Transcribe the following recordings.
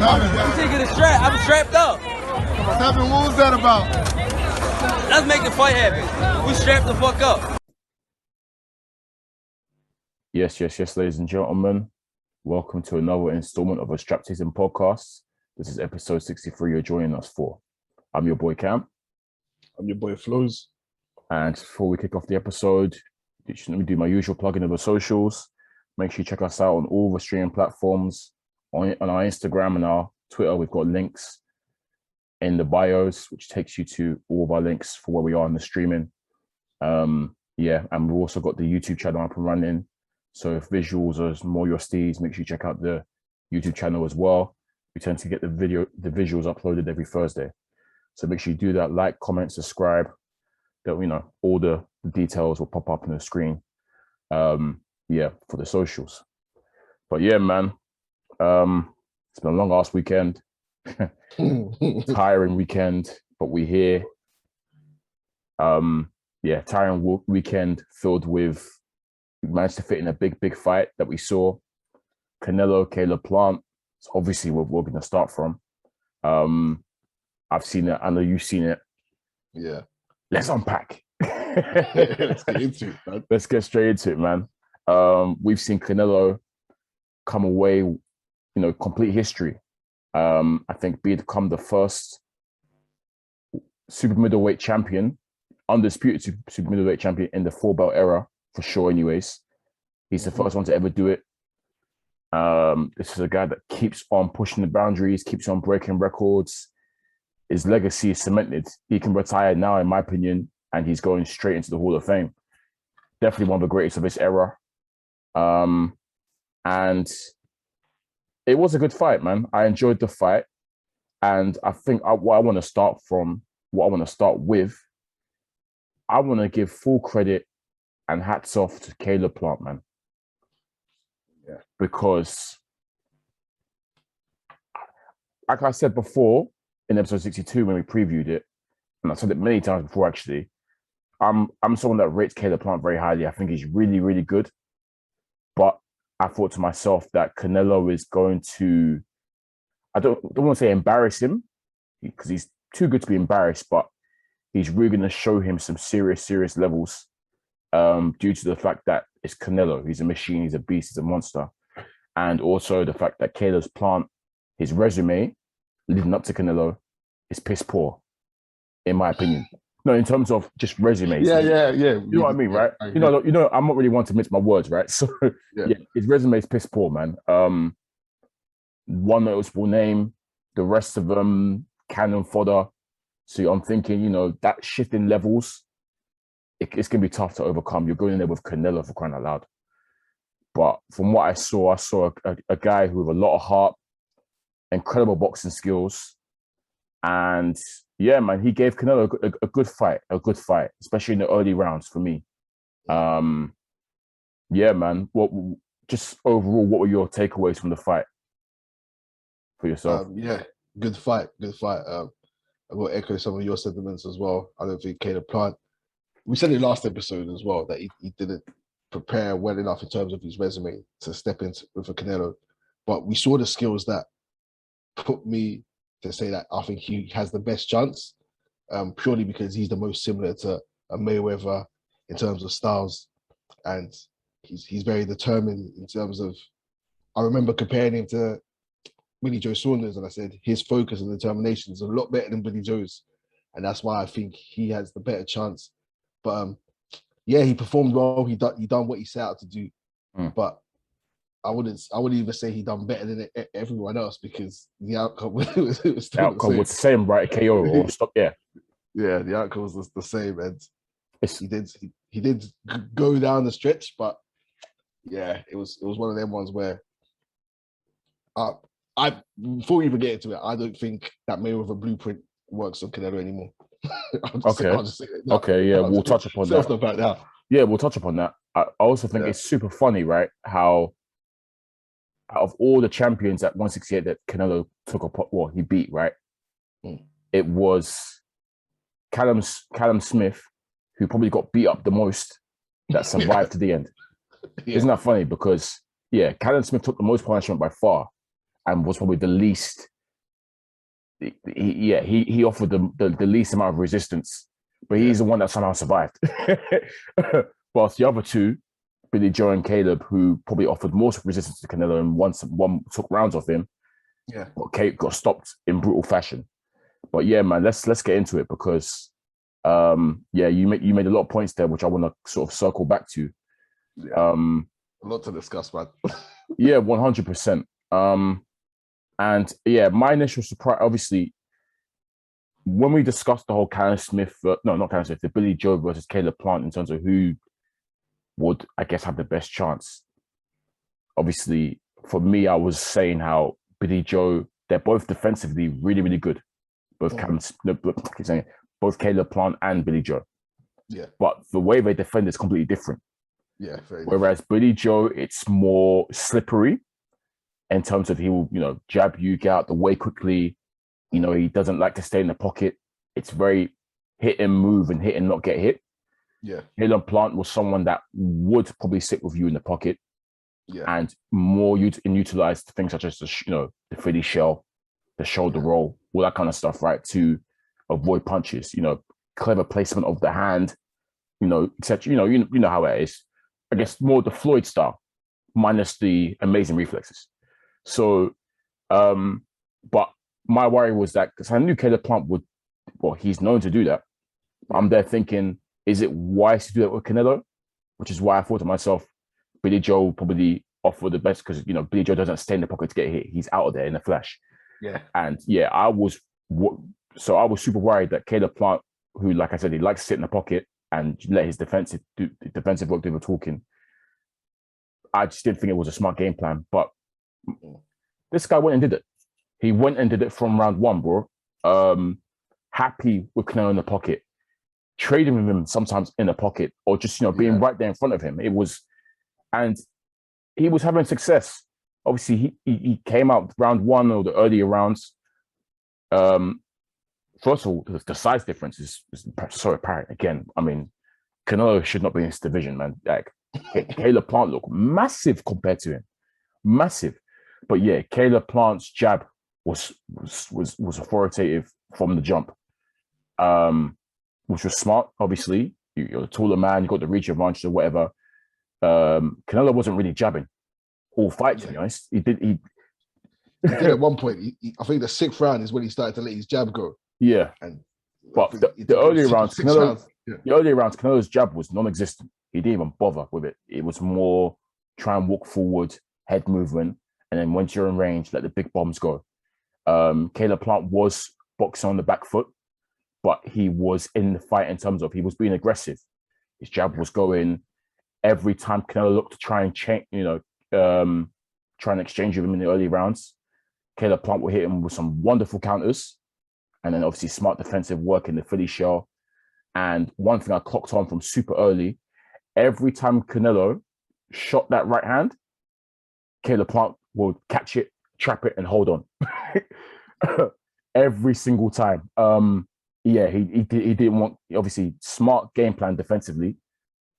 You take it a strap. I'm strapped up. What's happening? What was that about? Let's make the fight happen. We strapped the fuck up. Yes, ladies and gentlemen. Welcome to another installment of a SZN podcast. This is episode 63 you're joining us for. I'm your boy Cam. I'm your boy Flows. And before we kick off the episode, let me do my usual plugging of the socials. Make sure you check us out on all the streaming platforms. On our Instagram and our Twitter, we've got links in the bios, which takes you to all of our links for where we are in the streaming. And we've also got the YouTube channel up and running. So if visuals are more your steez, make sure you check out the YouTube channel as well. We tend to get the visuals uploaded every Thursday. So make sure you do that, like, comment, subscribe. That all the details will pop up on the screen. For the socials. But yeah, man. It's been a long ass weekend. Tiring weekend, but we're here. Tiring weekend filled with, we managed to fit in a big fight that we saw. Canelo, Caleb Plant. It's obviously where we're going to start from. I've seen it. I know you've seen it. Yeah. Let's unpack. Let's get into it, man. Let's get straight into it, man. We've seen Canelo come away, complete history. I think become the first super middleweight champion, undisputed super middleweight champion in the four belt era, for sure anyways. He's the first one to ever do it. This is a guy that keeps on pushing the boundaries, keeps on breaking records. His legacy is cemented. He can retire now, in my opinion, and he's going straight into the Hall of Fame. Definitely one of the greatest of his era. And it was a good fight, man. I enjoyed the fight. And I think what I want to start with, I want to give full credit and hats off to Caleb Plant, man. Yeah. Because, like I said before, in episode 62 when we previewed it, and I said it many times before actually, I'm someone that rates Caleb Plant very highly. I think he's really, really good. But I thought to myself that Canelo is going to, I don't want to say embarrass him, because he's too good to be embarrassed, but he's really going to show him some serious levels due to the fact that it's Canelo. He's a machine, he's a beast, he's a monster. And also the fact that Caleb Plant, his resume leading up to Canelo is piss poor, in my opinion. No, in terms of just resumes. Yeah. You know what I mean, right? You know, I'm not really one to mince my words, right? So yeah, his resume is piss poor, man. One noticeable name, the rest of them cannon fodder. So I'm thinking, that shift in levels, it's gonna be tough to overcome. You're going in there with Canelo, for crying out loud. But from what I saw a guy with a lot of heart, incredible boxing skills, and yeah, man, he gave Canelo a good fight, especially in the early rounds for me. Yeah, man. Just overall, what were your takeaways from the fight for yourself? Good fight. I will echo some of your sentiments as well. I don't think Caleb Plant, we said in the last episode as well that he didn't prepare well enough in terms of his resume to step into with a Canelo. But we saw the skills that put me to say that I think he has the best chance, purely because he's the most similar to a Mayweather in terms of styles, and he's very determined in terms of. I remember comparing him to Billy Joe Saunders, and I said his focus and determination is a lot better than Billy Joe's, and that's why I think he has the better chance. But he performed well. He done what he set out to do, but I wouldn't even say he done better than everyone else, because the outcome was still the same. Was the same, right? KO or stop, yeah. Yeah, the outcome was the same, and he did go down the stretch, but yeah, it was one of them ones where before we even get into it, I don't think that Mayweather blueprint works on Canelo anymore. We'll touch upon that. Yeah, we'll touch upon that. I also think it's super funny, right? How out of all the champions at 168 that Canelo he beat, right? It was Callum Smith, who probably got beat up the most, that survived to the end. Yeah. Isn't that funny? Because Callum Smith took the most punishment by far, and was probably the least he offered the least amount of resistance, but he's the one that somehow survived. Whilst the other two, Billy Joe and Caleb, who probably offered more resistance to Canelo and one took rounds off him, but Kate got stopped in brutal fashion. But yeah, man, let's get into it because you made a lot of points there, which I want to sort of circle back to. A lot to discuss, man. Yeah, 100%. And yeah, my initial surprise, obviously, when we discussed the whole the Billy Joe versus Caleb Plant in terms of who would, I guess, have the best chance. Obviously, for me, I was saying how Billy Joe, they're both defensively really, really good. Both both Caleb Plant and Billy Joe. Yeah. But the way they defend is completely different. Yeah, very Whereas different. Billy Joe, it's more slippery in terms of he will, jab you, get out the way quickly. He doesn't like to stay in the pocket. It's very hit and move and hit and not get hit. Yeah. Caleb Plant was someone that would probably sit with you in the pocket. Yeah. And more utilize things such as the Philly shell, the shoulder roll, all that kind of stuff, right? To avoid punches, clever placement of the hand, etc. You know how it is. I guess more the Floyd style, minus the amazing reflexes. So, but my worry was that because I knew Caleb Plant he's known to do that. I'm there thinking, is it wise to do that with Canelo? Which is why I thought to myself, Billy Joe will probably offer the best because Billy Joe doesn't stay in the pocket to get hit. He's out of there in a flash. Yeah. And I was super worried that Caleb Plant, who, like I said, he likes to sit in the pocket and let his defensive work do the talking. I just didn't think it was a smart game plan. But this guy went and did it. He went and did it from round one, bro. Happy with Canelo in the pocket, trading with him sometimes in the pocket, or just being right there in front of him. And he was having success. Obviously, he came out round one or the earlier rounds. First of all, the size difference is so apparent. Again, I mean, Canelo should not be in this division, man. Like, Caleb Plant looked massive compared to him. Massive. But yeah, Caleb Plant's jab was authoritative from the jump, which was smart. Obviously, you're a taller man, you got the reach advantage or whatever. Canelo wasn't really jabbing all fight, to be honest. He did at one point. I think the 6th round is when he started to let his jab go. Yeah, but the earlier rounds, Canelo's jab was non-existent. He didn't even bother with it. It was more try and walk forward, head movement, and then once you're in range, let the big bombs go. Caleb Plant was boxing on the back foot, but he was in the fight in terms of he was being aggressive. His jab was going every time Canelo looked to try and change, try and exchange with him in the early rounds. Caleb Plant will hit him with some wonderful counters, and then obviously smart defensive work in the Philly shell. And one thing I clocked on from super early, every time Canelo shot that right hand, Caleb Plant will catch it, trap it, and hold on. Every single time. He didn't want, obviously, smart game plan defensively,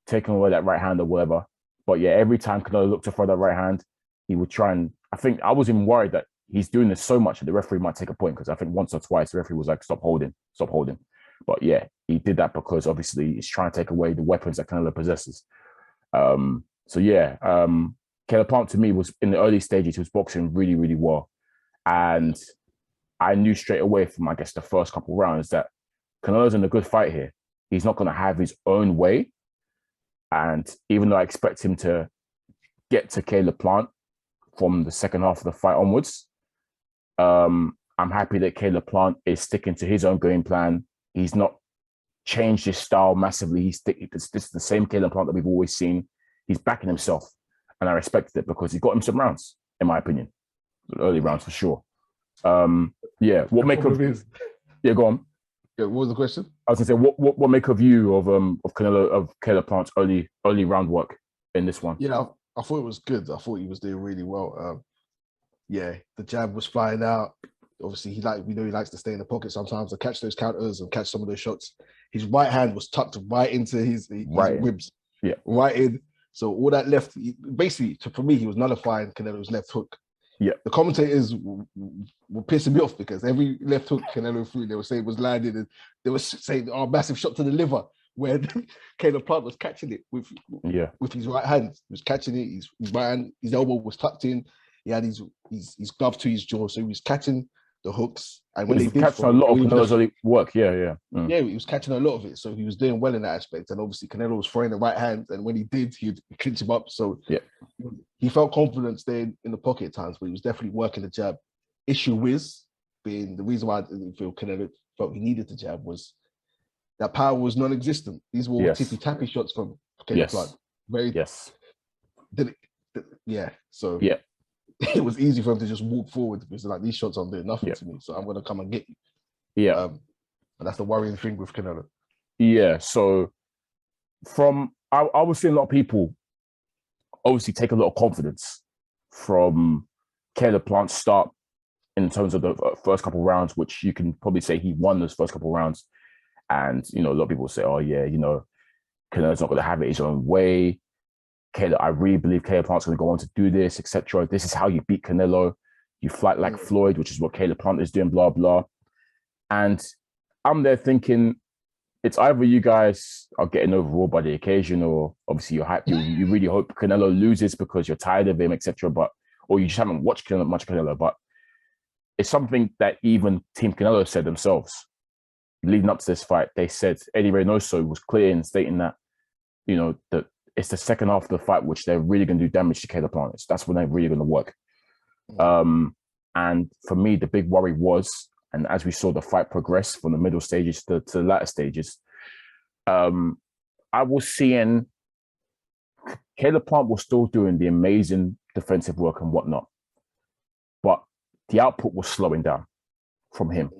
taking away that right hand or whatever. But yeah, every time Canelo looked to throw that right hand, he would try and, I think I was even worried that he's doing this so much that the referee might take a point, because I think once or twice the referee was like, stop holding. But yeah, he did that because obviously he's trying to take away the weapons that Canelo possesses. Caleb Plant to me was in the early stages, he was boxing really, really well. And I knew straight away from, I guess, the first couple of rounds that Canelo's in a good fight here. He's not going to have his own way. And even though I expect him to get to Caleb Plant from the second half of the fight onwards, I'm happy that Caleb Plant is sticking to his own game plan. He's not changed his style massively. This is the same Caleb Plant that we've always seen. He's backing himself. And I respected it because he got him some rounds, in my opinion. Early rounds for sure. What make of his? Yeah, go on. Yeah, what was the question? I was gonna say, what make of you of Canelo, of Caleb Plant's early round work in this one? Yeah, I thought it was good. I thought he was doing really well. The jab was flying out. Obviously, we know he likes to stay in the pocket sometimes and catch those counters and catch some of those shots. His right hand was tucked right into his ribs. Yeah, right in. So all that left, basically, for me, he was nullifying Canelo's left hook. The commentators were pissing me off because every left hook Canelo threw, they were saying was landed, and they were saying, "Oh, massive shot to the liver," where Caleb Plant was catching it with his right hand. He was catching it. His right hand, his elbow was tucked in. He had his glove to his jaw, so he was catching the hooks. And when he was catching a lot of Canelo's early work. Yeah, he was catching a lot of it. So he was doing well in that aspect. And obviously Canelo was throwing the right hand, and when he did, he'd clinch him up. So he felt confident staying in the pocket at times, but he was definitely working the jab. Issue with being the reason why I didn't feel Canelo felt he needed the jab was that power was non-existent. These were all tippy-tappy shots from Caleb Plant. So it was easy for him to just walk forward because like these shots aren't doing nothing to me, so I'm gonna come and get you. And that's the worrying thing with Canelo. So I was seeing a lot of people obviously take a lot of confidence from Caleb Plant's start in terms of the first couple of rounds, which you can probably say he won those first couple of rounds. And, a lot of people say, oh, yeah, Canelo's not going to have it his own way. I really believe Caleb Plant's going to go on to do this, etc. This is how you beat Canelo. You fight like Floyd, which is what Caleb Plant is doing, blah, blah. And I'm there thinking, it's either you guys are getting overawed by the occasion, or obviously you're hyped. You really hope Canelo loses because you're tired of him, etc. Or you just haven't watched much Canelo. But it's something that even Team Canelo said themselves leading up to this fight. They said Eddie Reynoso was clear in stating that, that it's the second half of the fight which they're really going to do damage to Caleb Plant. That's when they're really going to work. And for me, the big worry was, and as we saw the fight progress from the middle stages to the latter stages, I was seeing Caleb Plant was still doing the amazing defensive work and whatnot, but the output was slowing down from him.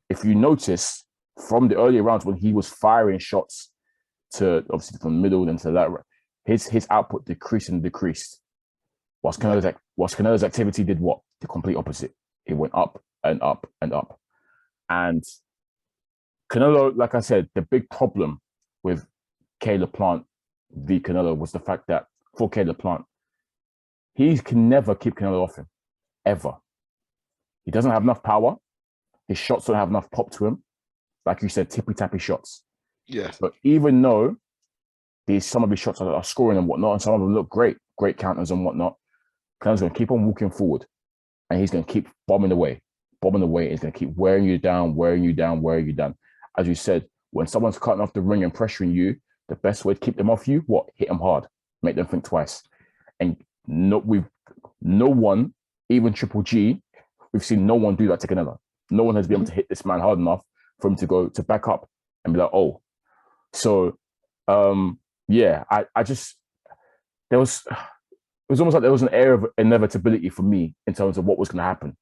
If you notice, from the earlier rounds when he was firing shots to obviously from the middle and to the latter, his output decreased and decreased. Whilst Canelo's activity did what? The complete opposite. It went up and up and up. And Canelo, like I said, the big problem with Caleb Plant v Canelo was the fact that for Caleb Plant, he can never keep Canelo off him, ever. He doesn't have enough power. His shots don't have enough pop to him. Like you said, tippy-tappy shots. Yeah. But even though some of his shots are scoring and whatnot, and some of them look great counters and whatnot, Canelo's going to keep on walking forward, and he's going to keep bombing away. He's going to keep wearing you down. As you said, when someone's cutting off the ring and pressuring you, the best way to keep them off you, hit them hard, make them think twice. And no one, even Triple G, we've seen no one do that to Canelo. No one has been able to hit this man hard enough for him to go to back up and be like, oh. So, I just, it was almost like there was an air of inevitability for me in terms of what was going to happen,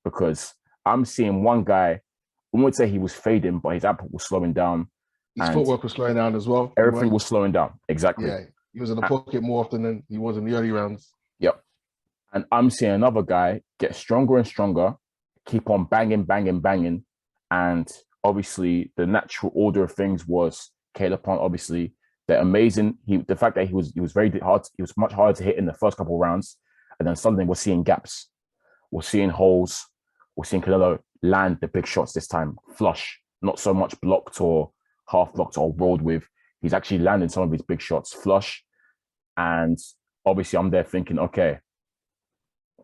because I'm seeing one guy, I wouldn't say he was fading, but his output was slowing down. His footwork was slowing down as well. Everything was slowing down. Exactly. Yeah, he was in the pocket more often than he was in the early rounds. Yep. And I'm seeing another guy get stronger and stronger, keep on banging. And obviously the natural order of things was Caleb Plant, obviously, they're amazing. The fact that he was very hard, he was much harder to hit in the first couple of rounds. And then suddenly we're seeing gaps. We're seeing holes. We're seeing Canelo land the big shots this time, flush, not so much blocked or half blocked or rolled with. He's actually landing some of his big shots flush. And obviously I'm there thinking, okay,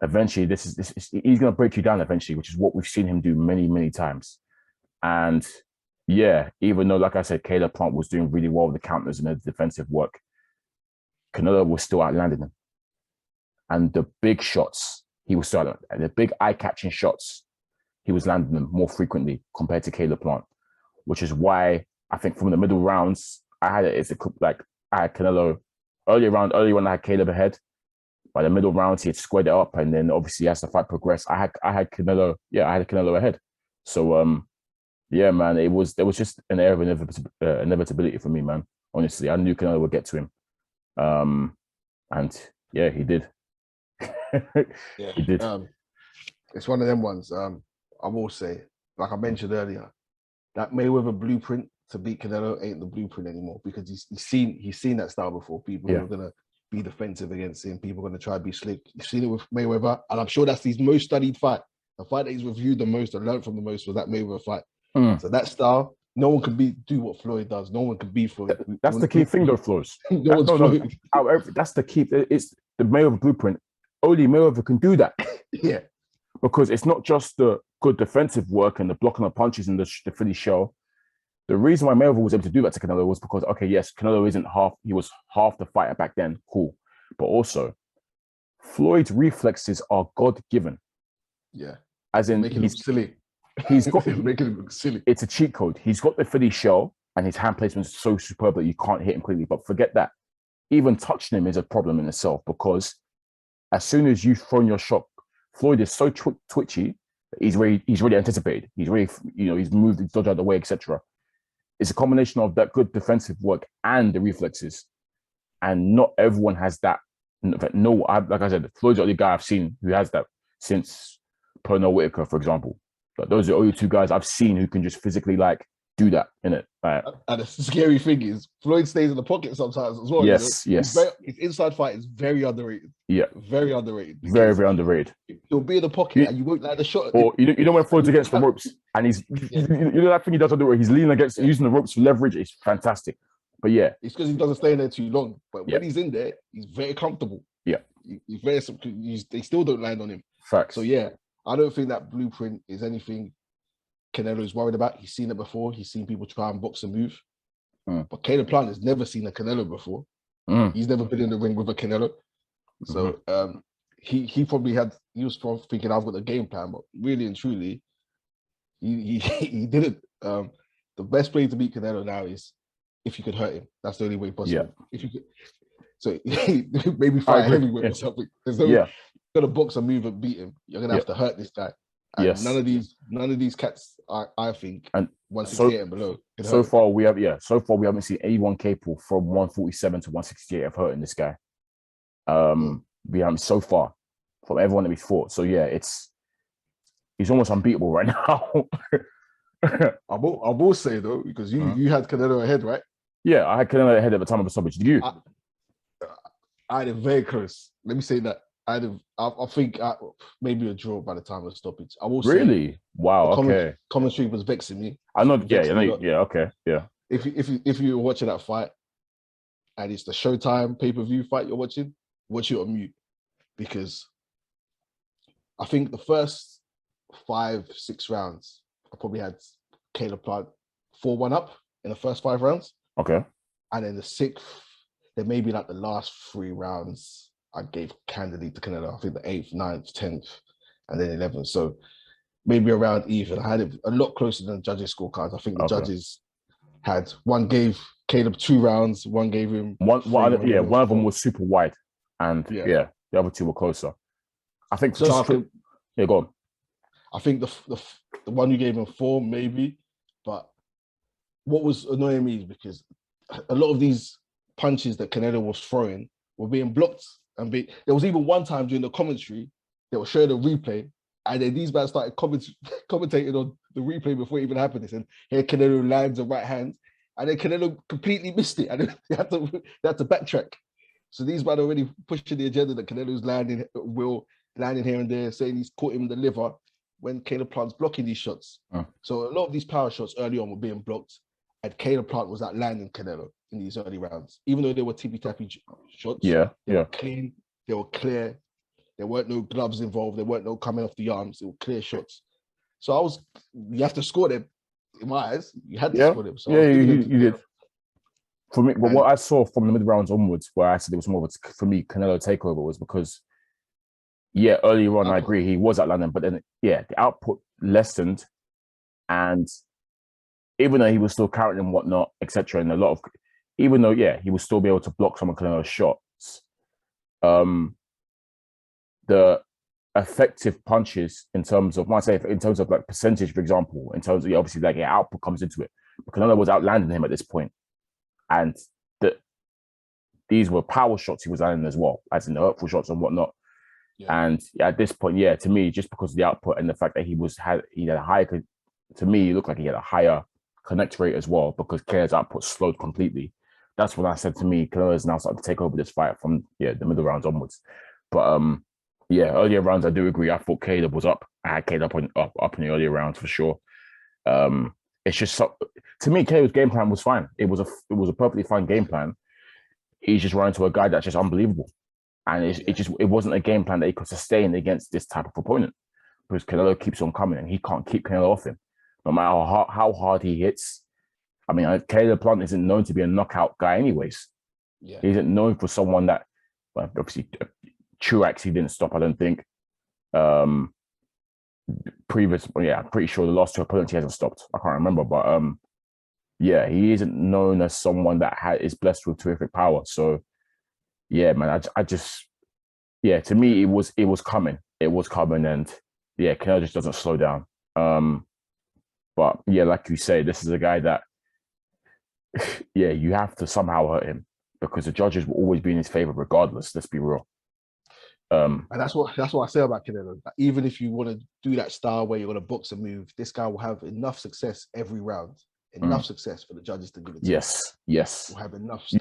eventually he's going to break you down eventually, which is what we've seen him do many, many times. And yeah, even though, like I said, Caleb Plant was doing really well with the counters and the defensive work, Canelo was still outlanding him. And the big shots, he was still the big eye-catching shots, he was landing them more frequently compared to Caleb Plant, which is why I think from the middle rounds, I had Canelo early when I had Caleb ahead. By the middle rounds, he had squared it up, and then obviously as the fight progressed, I had Canelo ahead. So yeah, man, there was just an air of inevitability for me, man. Honestly, I knew Canelo would get to him, and yeah, he did. Yeah, he did. It's one of them ones. I will say, like I mentioned earlier, that Mayweather blueprint to beat Canelo ain't the blueprint anymore, because he's seen that style before. People who are gonna be defensive against him. People are going to try to be slick. You've seen it with Mayweather, and I'm sure that's his most studied fight. The fight that he's reviewed the most and learned from the most was that Mayweather fight. So that style, no one can do what Floyd does. No one can be Floyd. That's the key thing, though, Flows. However, that's the key. It's the Mayweather blueprint. Only Mayweather can do that. Yeah. Because it's not just the good defensive work and the blocking of punches and the Philly shell. The reason why Mayweather was able to do that to Canelo was because, okay, yes, Canelo he was half the fighter back then, cool. But also, Floyd's reflexes are God-given. Yeah. As in, making him silly. He's got making him look silly. It's a cheat code. He's got the Philly shell and his hand placement is so superb that you can't hit him completely. But forget that. Even touching him is a problem in itself because as soon as you've thrown your shot, Floyd is so twitchy that he's really anticipated. He's really, he's moved, he's dodged out of the way, etc. It's a combination of that good defensive work and the reflexes. And not everyone has that. Like I said, Floyd's the only guy I've seen who has that since Pernell Whitaker, for example. But those are the only two guys I've seen who can just physically do that, innit? Right. And the scary thing is, Floyd stays in the pocket sometimes as well. Yes, yes. His inside fight is very underrated. Yeah. Very underrated. Very, very underrated. He'll be in the pocket and you won't land a shot. Or you know when Floyd's against the ropes and he's, you know that thing he does on the rope, he's leaning against, using the ropes for leverage. It's fantastic. But yeah. It's because he doesn't stay in there too long. But when he's in there, he's very comfortable. Yeah. He's very, they still don't land on him. Facts. So yeah, I don't think that blueprint is anything Canelo's worried about. He's seen it before. He's seen people try and box and move. But Caleb Plant has never seen a Canelo before. He's never been in the ring with a Canelo. So he probably was probably thinking, I've got a game plan, but really and truly, he didn't. The best way to beat Canelo now is if you could hurt him. That's the only way possible. Yeah. If you could, so maybe fight heavyweight or something. There's no you're gonna box and move and beat him. You're gonna have to hurt this guy. And none of these cats, I think, and 168 and below. So far we haven't seen anyone capable from 147 to 168 of hurting this guy. We haven't so far from everyone that we fought. So yeah, he's almost unbeatable right now. I will say though, because you had Canelo ahead, right? Yeah, I had Canelo ahead at the time of the stoppage. Did you? I had it very close. Let me say that. I think maybe a draw by the time of the stoppage. I will really say, wow. Okay, commentary was vexing me. I know. Okay, yeah. If you were watching that fight, and it's the Showtime pay-per-view fight you're watching, watch it on mute, because I think the first 5-6 rounds, I probably had Caleb Plant 4-1 up in the first 5 rounds. Okay, and then the 6th, then maybe like the last 3 rounds, I gave candidly to Canelo. I think the 8th, 9th, 10th, and then 11th. So maybe around even. I had it a lot closer than the judges' scorecards. I think the judges had one gave Caleb 2 rounds, one gave him one of them was super wide, and the other 2 were closer. I think. Go on. I think the one you gave him 4 maybe, but what was annoying me is because a lot of these punches that Canelo was throwing were being blocked. There was even one time during the commentary, they were showing a replay, and then these guys started commentating on the replay before it even happened. They said, here Canelo lands a right hand, and then Canelo completely missed it, and they had to backtrack. So these men are already pushing the agenda that Canelo's landing here and there, saying he's caught him in the liver when Caleb Plant's blocking these shots. So a lot of these power shots early on were being blocked, and Caleb Plant was out landing Canelo in these early rounds, even though they were tippy-tappy shots. They were clean, they were clear. There weren't no gloves involved. There weren't no coming off the arms. They were clear shots. So you have to score them. In my eyes, you had to score them. So you did. For me, but what I saw from the mid rounds onwards, where I said it was more of a, for me, Canelo takeover, was because, earlier on, I agree, he was at London, but then, the output lessened, and even though he was still counting and whatnot, etc., and a lot of, even though, he would still be able to block some of Canelo's shots, the effective punches in terms of, like percentage, for example, in terms of, obviously, like, output comes into it. But Canelo was outlanding him at this point. And these were power shots he was landing as well, as in the hurtful shots and whatnot. And at this point, to me, just because of the output and the fact that he had a higher, to me, it looked like he had a higher connect rate as well, because Canelo's output slowed completely. that's when I said to me, Canelo is now starting to take over this fight from the middle rounds onwards. But earlier rounds I do agree. I thought Caleb was up. I had Caleb up in the earlier rounds for sure. It's just to me, Caleb's game plan was fine. It was a perfectly fine game plan. He's just running to a guy that's just unbelievable, and it wasn't a game plan that he could sustain against this type of opponent because Canelo keeps on coming and he can't keep Canelo off him, no matter how hard he hits. I mean, Caleb Plant isn't known to be a knockout guy, anyways. Yeah. He isn't known for someone that, well, obviously, Truax he didn't stop. I don't think. I'm pretty sure the last two opponents he hasn't stopped. I can't remember, but he isn't known as someone that is blessed with terrific power. So, yeah, man, I just, to me, it was coming. It was coming, and Canelo just doesn't slow down. But like you say, this is a guy that, you have to somehow hurt him because the judges will always be in his favor, regardless. Let's be real. And that's what I say about Canelo. Even if you want to do that style where you're going to box a move, this guy will have enough success every round, enough success for the judges to give it to him. Yes. Will have enough. You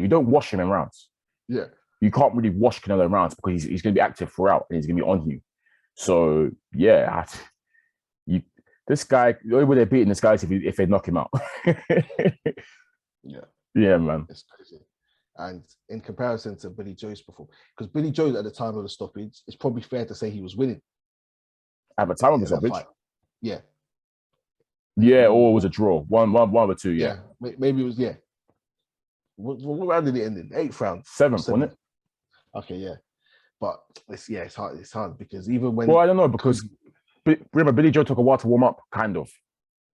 don't wash him in rounds. Yeah. You can't really wash Canelo in rounds because he's going to be active throughout and he's going to be on you. So this guy, the only way they're beating this guy is if they knock him out. Yeah, man. It's crazy. And in comparison to Billy Joe's before, because Billy Joe at the time of the stoppage, it's probably fair to say he was winning. At the time of the stoppage? Yeah. Yeah, or it was a draw. One or two, yeah. Maybe it was, What round did it end in? 8th round? 7th, wasn't it? Okay, yeah. But it's hard. It's hard because even when... Well, I don't know, because remember, Billy Joe took a while to warm up, kind of.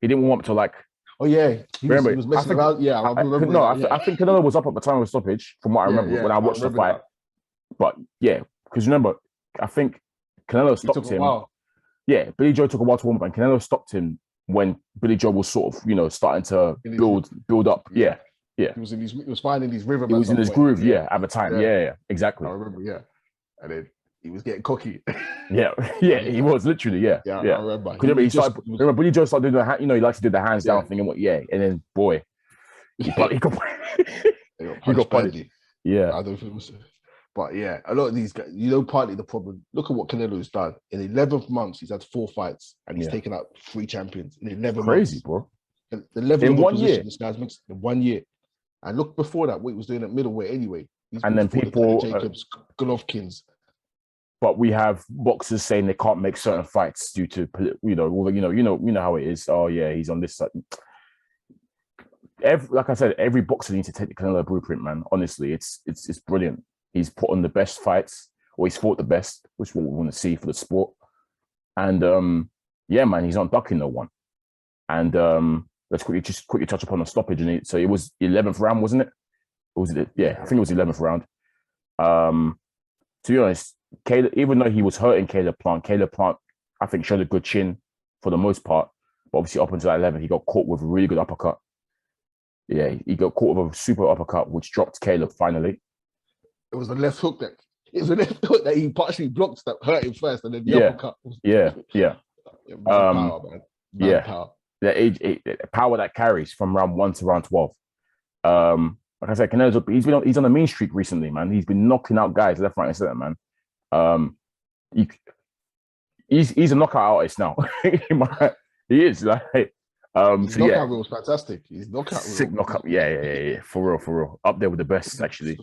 He didn't warm up till like... Oh, yeah. He was messing around. Yeah, I remember. I think Canelo was up at the time of the stoppage, from what I remember when I watched the fight. That. But, because remember, I think Canelo stopped him. Yeah, Billy Joe took a while to warm up, and Canelo stopped him when Billy Joe was sort of, starting to build up. Yeah. He was finding his rhythm. He was in his groove, at the time. Yeah, exactly. I remember, and then he was getting cocky. He was literally, I remember. Remember, Billy Joe started doing the he likes to do the hands down thing and then boy, he got punched. Yeah, I don't think it was. But a lot of these guys, partly the problem. Look at what Canelo's done in 11 months. He's had 4 fights and he's taken out 3 champions in 11 Crazy, months. Bro. The level in of 1 year, this guy's mixed in 1 year. And look before that, what he was doing at middleweight anyway. And then people, Jacobs, Golovkins. But we have boxers saying they can't make certain fights due to you know how it is. Oh yeah, he's on this side. Like I said, every boxer needs to take the Canelo blueprint, man. Honestly, it's brilliant. He's put on the best fights, or he's fought the best, which is what we want to see for the sport. And man, he's not ducking no one. And let's quickly touch upon the stoppage. And so it was 11th round, wasn't it? Or was it? Yeah, I think it was 11th round. To be honest, Caleb, even though he was hurting Caleb Plant, I think showed a good chin for the most part. But obviously, up until that 11, he got caught with a really good uppercut. Yeah, he got caught with a super uppercut, which dropped Caleb finally. It was a left hook that he partially blocked that hurt him first, and then the uppercut. Power, man. Power. The power that carries from round 1 to round 12. Like I said, Canelo's he's on a mean streak recently, man. He's been knocking out guys left, right, and center, man. He's a knockout artist now. He is like. His knockout rule was fantastic. His knockout rule. Sick knockout. Yeah. For real. Up there with the best, actually.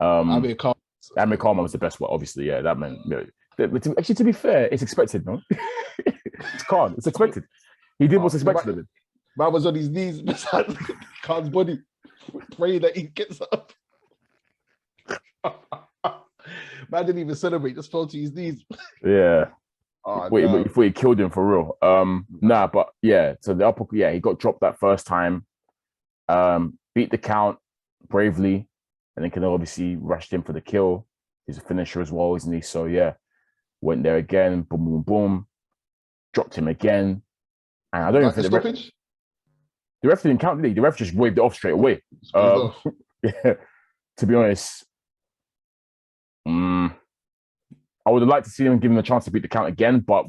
Amir Khan was the best one, obviously. Yeah, that man. Actually, to be fair, it's expected, no? It's Khan. It's expected. He did what's expected of him. Man was on his knees beside Khan's body, praying that he gets up. Man didn't even celebrate, just fell to his knees. Yeah. Before he killed him for real. But so the upper, he got dropped that first time. Beat the count bravely, and then Canelo obviously rushed him for the kill. He's a finisher as well, isn't he? So went there again, boom, boom, boom, dropped him again. And I don't even think the ref didn't count, did he? The ref just waved it off straight away. To be honest, I would have liked to see him give him a chance to beat the count again, but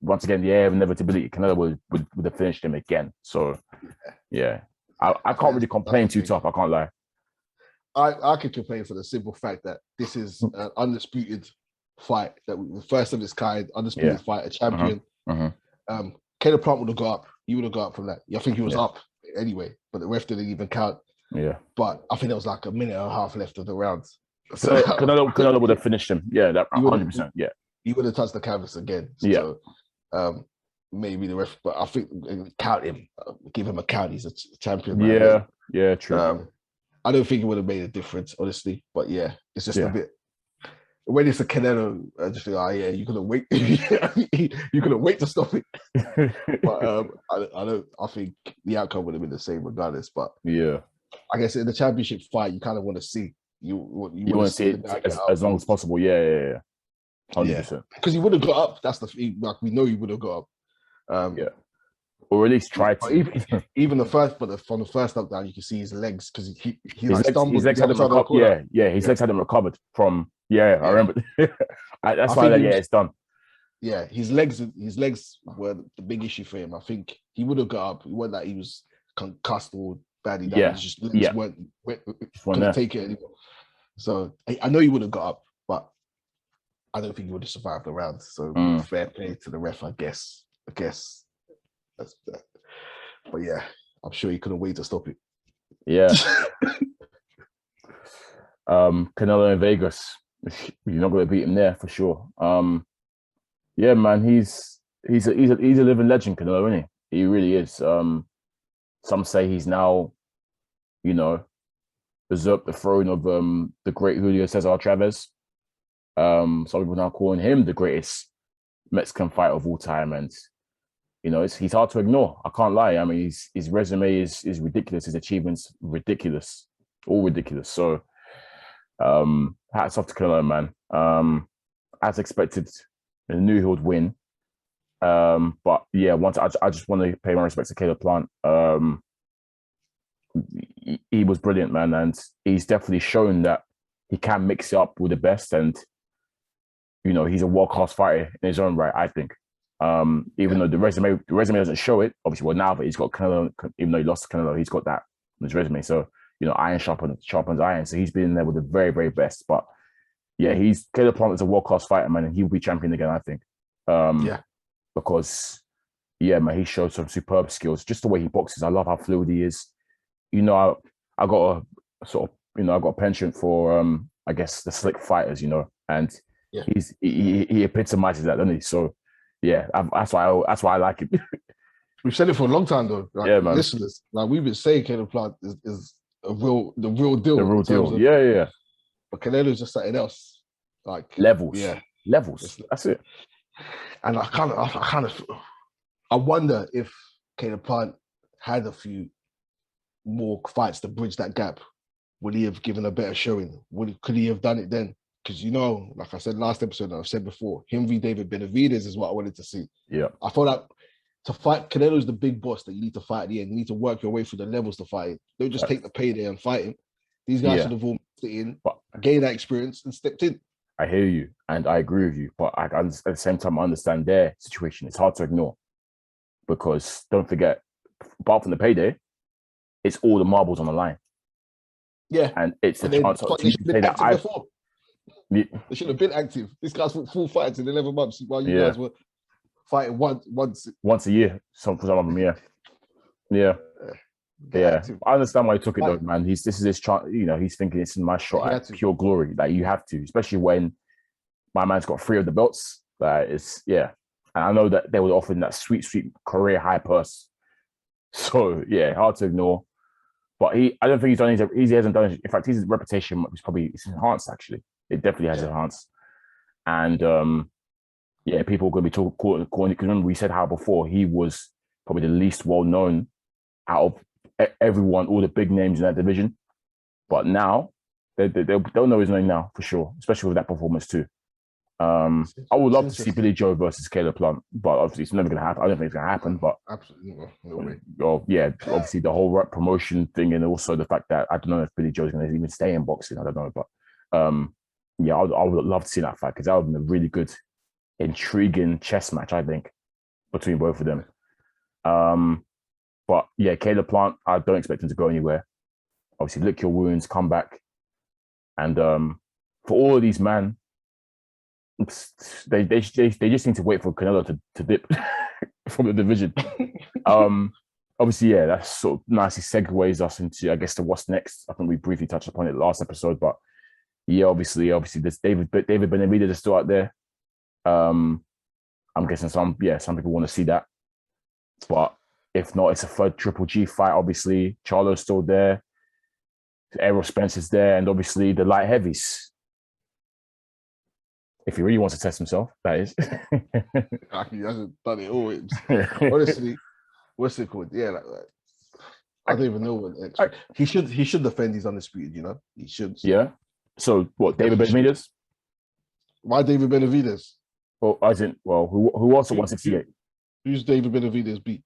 once again, the air of inevitability, Canelo would have finished him again. So, Yeah. I can't really complain too tough. I can't lie. I could complain for the simple fact that this is an undisputed fight, the first of its kind, undisputed fight, a champion. Caleb Plant would have got up. He would have got up from that. I think he was up anyway, but the ref didn't even count. Yeah. But I think there was like a minute and a half left of the round. So Canelo would have finished him. Yeah, that 100%. Yeah. He would have touched the canvas again. So, maybe the ref, but I think count him, give him a count. He's a champion. Man. Yeah, true. I don't think it would have made a difference, honestly. But yeah, it's just a bit. When it's a Canelo, I just think, you couldn't wait. You couldn't wait to stop it. But I think the outcome would have been the same regardless. But yeah, I guess in the championship fight, you kind of want to see you want to see it as long as possible. Yeah. 100%. Because he would have got up. That's the thing. Like we know he would have got up. Or at least try to. Even the first, from the first knockdown, you can see his legs because he like stumbled. His legs hadn't recovered. His legs hadn't recovered from. I remember. That's why. It's done. Yeah, his legs were the big issue for him. I think he would have got up. It wasn't that he was concussed or badly damaged. Just legs couldn't take it anymore. So I know he would have got up, but I don't think he would have survived the round. So fair play to the ref, I guess. That's that. But yeah, I'm sure he couldn't wait to stop it. Yeah. Canelo in Vegas. You're not going to beat him there for sure. Yeah, man, he's a living legend, Canelo, isn't he? He really is. Some say he's now, usurped the throne of the great Julio Cesar Chavez. Some people now calling him the greatest Mexican fighter of all time, and he's hard to ignore. I can't lie. I mean, his resume is ridiculous. His achievements ridiculous, all ridiculous. So, hats off to Canelo, man. As expected, I knew he would win. But yeah, I just want to pay my respects to Caleb Plant. He was brilliant, man, and he's definitely shown that he can mix it up with the best. And he's a world-class fighter in his own right, I think. Even though the resume doesn't show it, obviously, well, now, but he's got Canelo, even though he lost to Canelo, he's got that in his resume. So, iron sharpens iron. So he's been in there with the very, very best. But yeah, Caleb Plant is a world-class fighter, man, and he will be champion again, I think. Because, man, he showed some superb skills. Just the way he boxes. I love how fluid he is. I got a sort of, I got a penchant for, I guess, the slick fighters, and he epitomizes that, doesn't he? So, yeah, that's why I like him. We've said it for a long time, though. Like, man. Listeners, like we've been saying, Caleb Plant is the real deal. The real deal. Yeah. But Canelo's just something else. Like levels. Yeah, levels. That's it. And I wonder if Caleb Plant had a few more fights to bridge that gap. Would he have given a better showing? Could he have done it then? Because like I said last episode, and I've said before, him v David Benavidez is what I wanted to see. Yeah, I thought that to fight Canelo's the big boss that you need to fight at the end. You need to work your way through the levels to fight him. Don't just take the payday and fight him. These guys should have all sit in, gained that experience, and stepped in. I hear you, and I agree with you, but at the same time, I understand their situation. It's hard to ignore because don't forget, apart from the payday, it's all the marbles on the line. Yeah, and it's the chance to say that they should have been active. This guy's fought 4 fights in 11 months while you guys were fighting once a year. For some of them, yeah. I understand why he took it though, man. This is his chance. He's thinking it's my shot at pure glory. Like you have to, especially when my man's got 3 of the belts. And I know that they were offering that sweet career high purse. So yeah, hard to ignore. But I don't think he's done. He hasn't done. In fact, his reputation is it's enhanced. Actually, it definitely has enhanced. And people are going to be talking. Because remember, we said how before he was probably the least well known out of everyone, all the big names in that division. But now they'll know his name now for sure, especially with that performance too. I would love to see Billy Joe versus Caleb Plant, but obviously it's never going to happen. I don't think it's going to happen. But absolutely no way. Obviously the whole promotion thing, and also the fact that I don't know if Billy Joe's going to even stay in boxing. I don't know, but I would love to see that fight because that would have been a really good, intriguing chess match. I think between both of them. But yeah, Caleb Plant, I don't expect him to go anywhere. Obviously, lick your wounds, come back. And for all of these man, they just need to wait for Canelo to dip from the division. Obviously, yeah, that sort of nicely segues us into, I guess, the what's next. I think we briefly touched upon it last episode, but yeah, obviously, there's David Benavidez is still out there. I'm guessing some people want to see that, but if not, it's a third Triple G fight. Obviously, Charlo's still there, Errol Spence is there, and obviously the light heavies. If he really wants to test himself, that is. He hasn't done it all. Honestly, what's it called? Yeah, like I don't even know what he should defend his undisputed. You know, he should. Yeah. So what? David Benavidez? Why David Benavidez? Well, who also 168? Who's David Benavidez beat?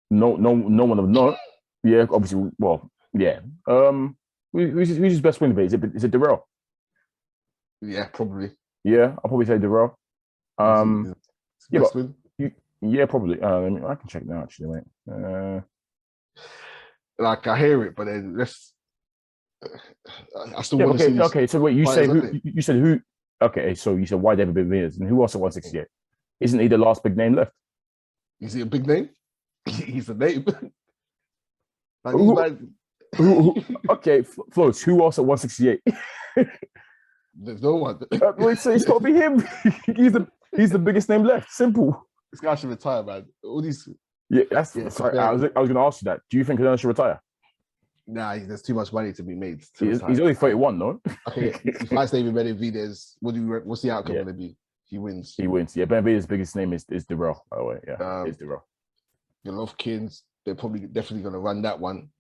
No one of them. No. Yeah, obviously. Well, yeah. Who's his best win debate? Is it Darrell? Yeah, probably. Yeah, I'll probably say Darrell. Yeah, yeah, probably. I can check now. Actually, wait. Like I hear it, but then I still want to see. Okay, so wait, you say who? You said who? Okay, so you said why David Benavidez, and who else at 168? Isn't he the last big name left? Is he a big name? He's a name. Okay, Floats, who else at 168? There's no one. Wait, so it's got to be him. He's the biggest name left. Simple. This guy should retire, man. All these. Yeah, sorry, I was going to ask you that. Do you think Canelo should retire? Nah, there's too much money to be made. He's only 31, no? Okay, if I say Benavidez, what's the outcome going to be? He wins. He wins. Yeah, Benavidez's biggest name is Darrell, by the way. Yeah, it's Darrell. Golovkin's, they're definitely going to run that one.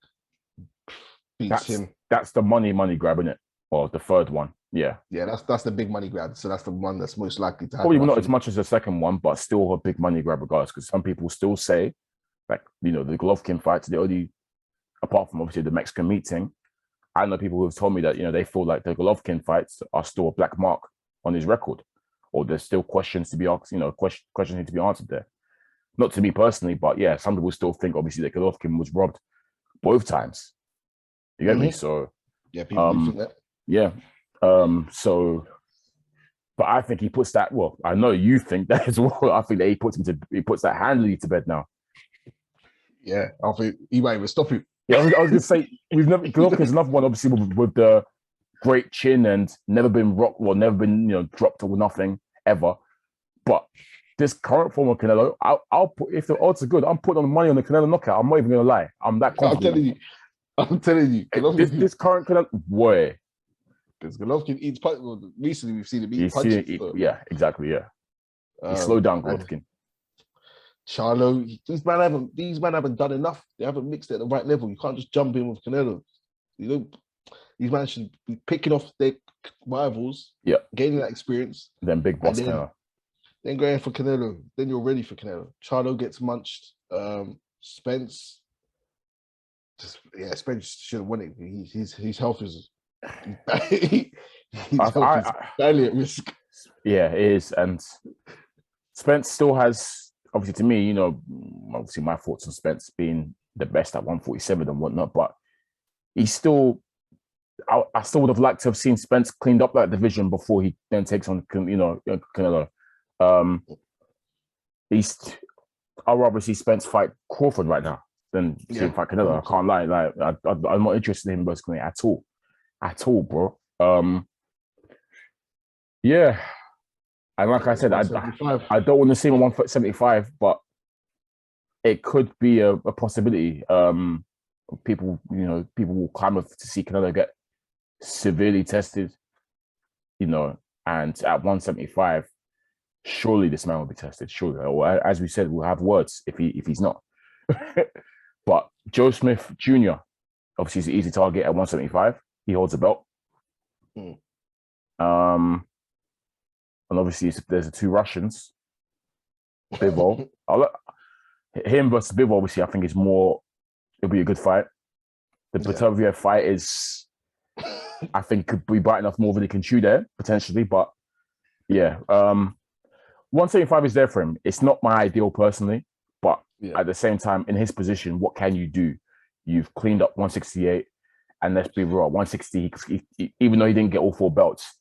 Beats him. That's the money grab, isn't it? Or the third one. Yeah. Yeah, that's the big money grab. So that's the one that's most likely to happen. Probably not as much as the second one, but still a big money grab regardless. Because some people still say, like, the Golovkin fights, the only, apart from obviously the Mexican meeting, I know people who have told me that, they feel like the Golovkin fights are still a black mark on his record. Or there's still questions to be asked, questions need to be answered there. Not to me personally, but yeah, some people still think obviously that Golovkin was robbed both times. You get me? So yeah, people think that. Yeah. But I think he puts that. Well, I know you think that as well. I think that he puts that handily to bed now. Yeah, I think he might even stop it. Yeah, I was going to say Golovkin's another one, obviously with the great chin and never been rocked, or never been dropped or nothing ever. But this current form of Canelo, I'll put, if the odds are good, I'm putting on money on the Canelo knockout. I'm not even going to lie. I'm that confident. I'm telling you. This current Canelo, boy. Because Golovkin eats punch. Well, recently we've seen him eat punches. Yeah, exactly. Yeah, he slowed down Golovkin. Charlo, these men haven't done enough. They haven't mixed it at the right level. You can't just jump in with Canelo. These men should be picking off their rivals. Yeah, gaining that experience. Then big boss Canelo. Then going for Canelo. Then you're ready for Canelo. Charlo gets munched. Spence. Spence should have won it. His health is. He's barely at risk. Yeah, it is. And Spence still has, obviously, to me, obviously my thoughts on Spence being the best at 147 and whatnot, but he's still, I still would have liked to have seen Spence cleaned up that division before he then takes on, Canelo. I'd rather see Spence fight Crawford right now than see him fight Canelo. I can't lie. Like, I'm not interested in him basically at all, bro. Yeah. And like I said, I don't want to see him on 175, but it could be a possibility. People will come to see Canelo get severely tested, and at 175, surely this man will be tested. Surely, or as we said, we'll have words if he's not. But Joe Smith Jr. obviously is an easy target at 175. He holds a belt. And obviously there's the two Russians. Bivol. Him versus Bivol, obviously, I think it'll be a good fight. The Petrov fight is, I think, could be biting off more than he can chew there, potentially. But yeah, 175 is there for him. It's not my ideal personally, but At the same time, in his position, what can you do? You've cleaned up 168, and let's be real, 160, even though he didn't get all 4 belts,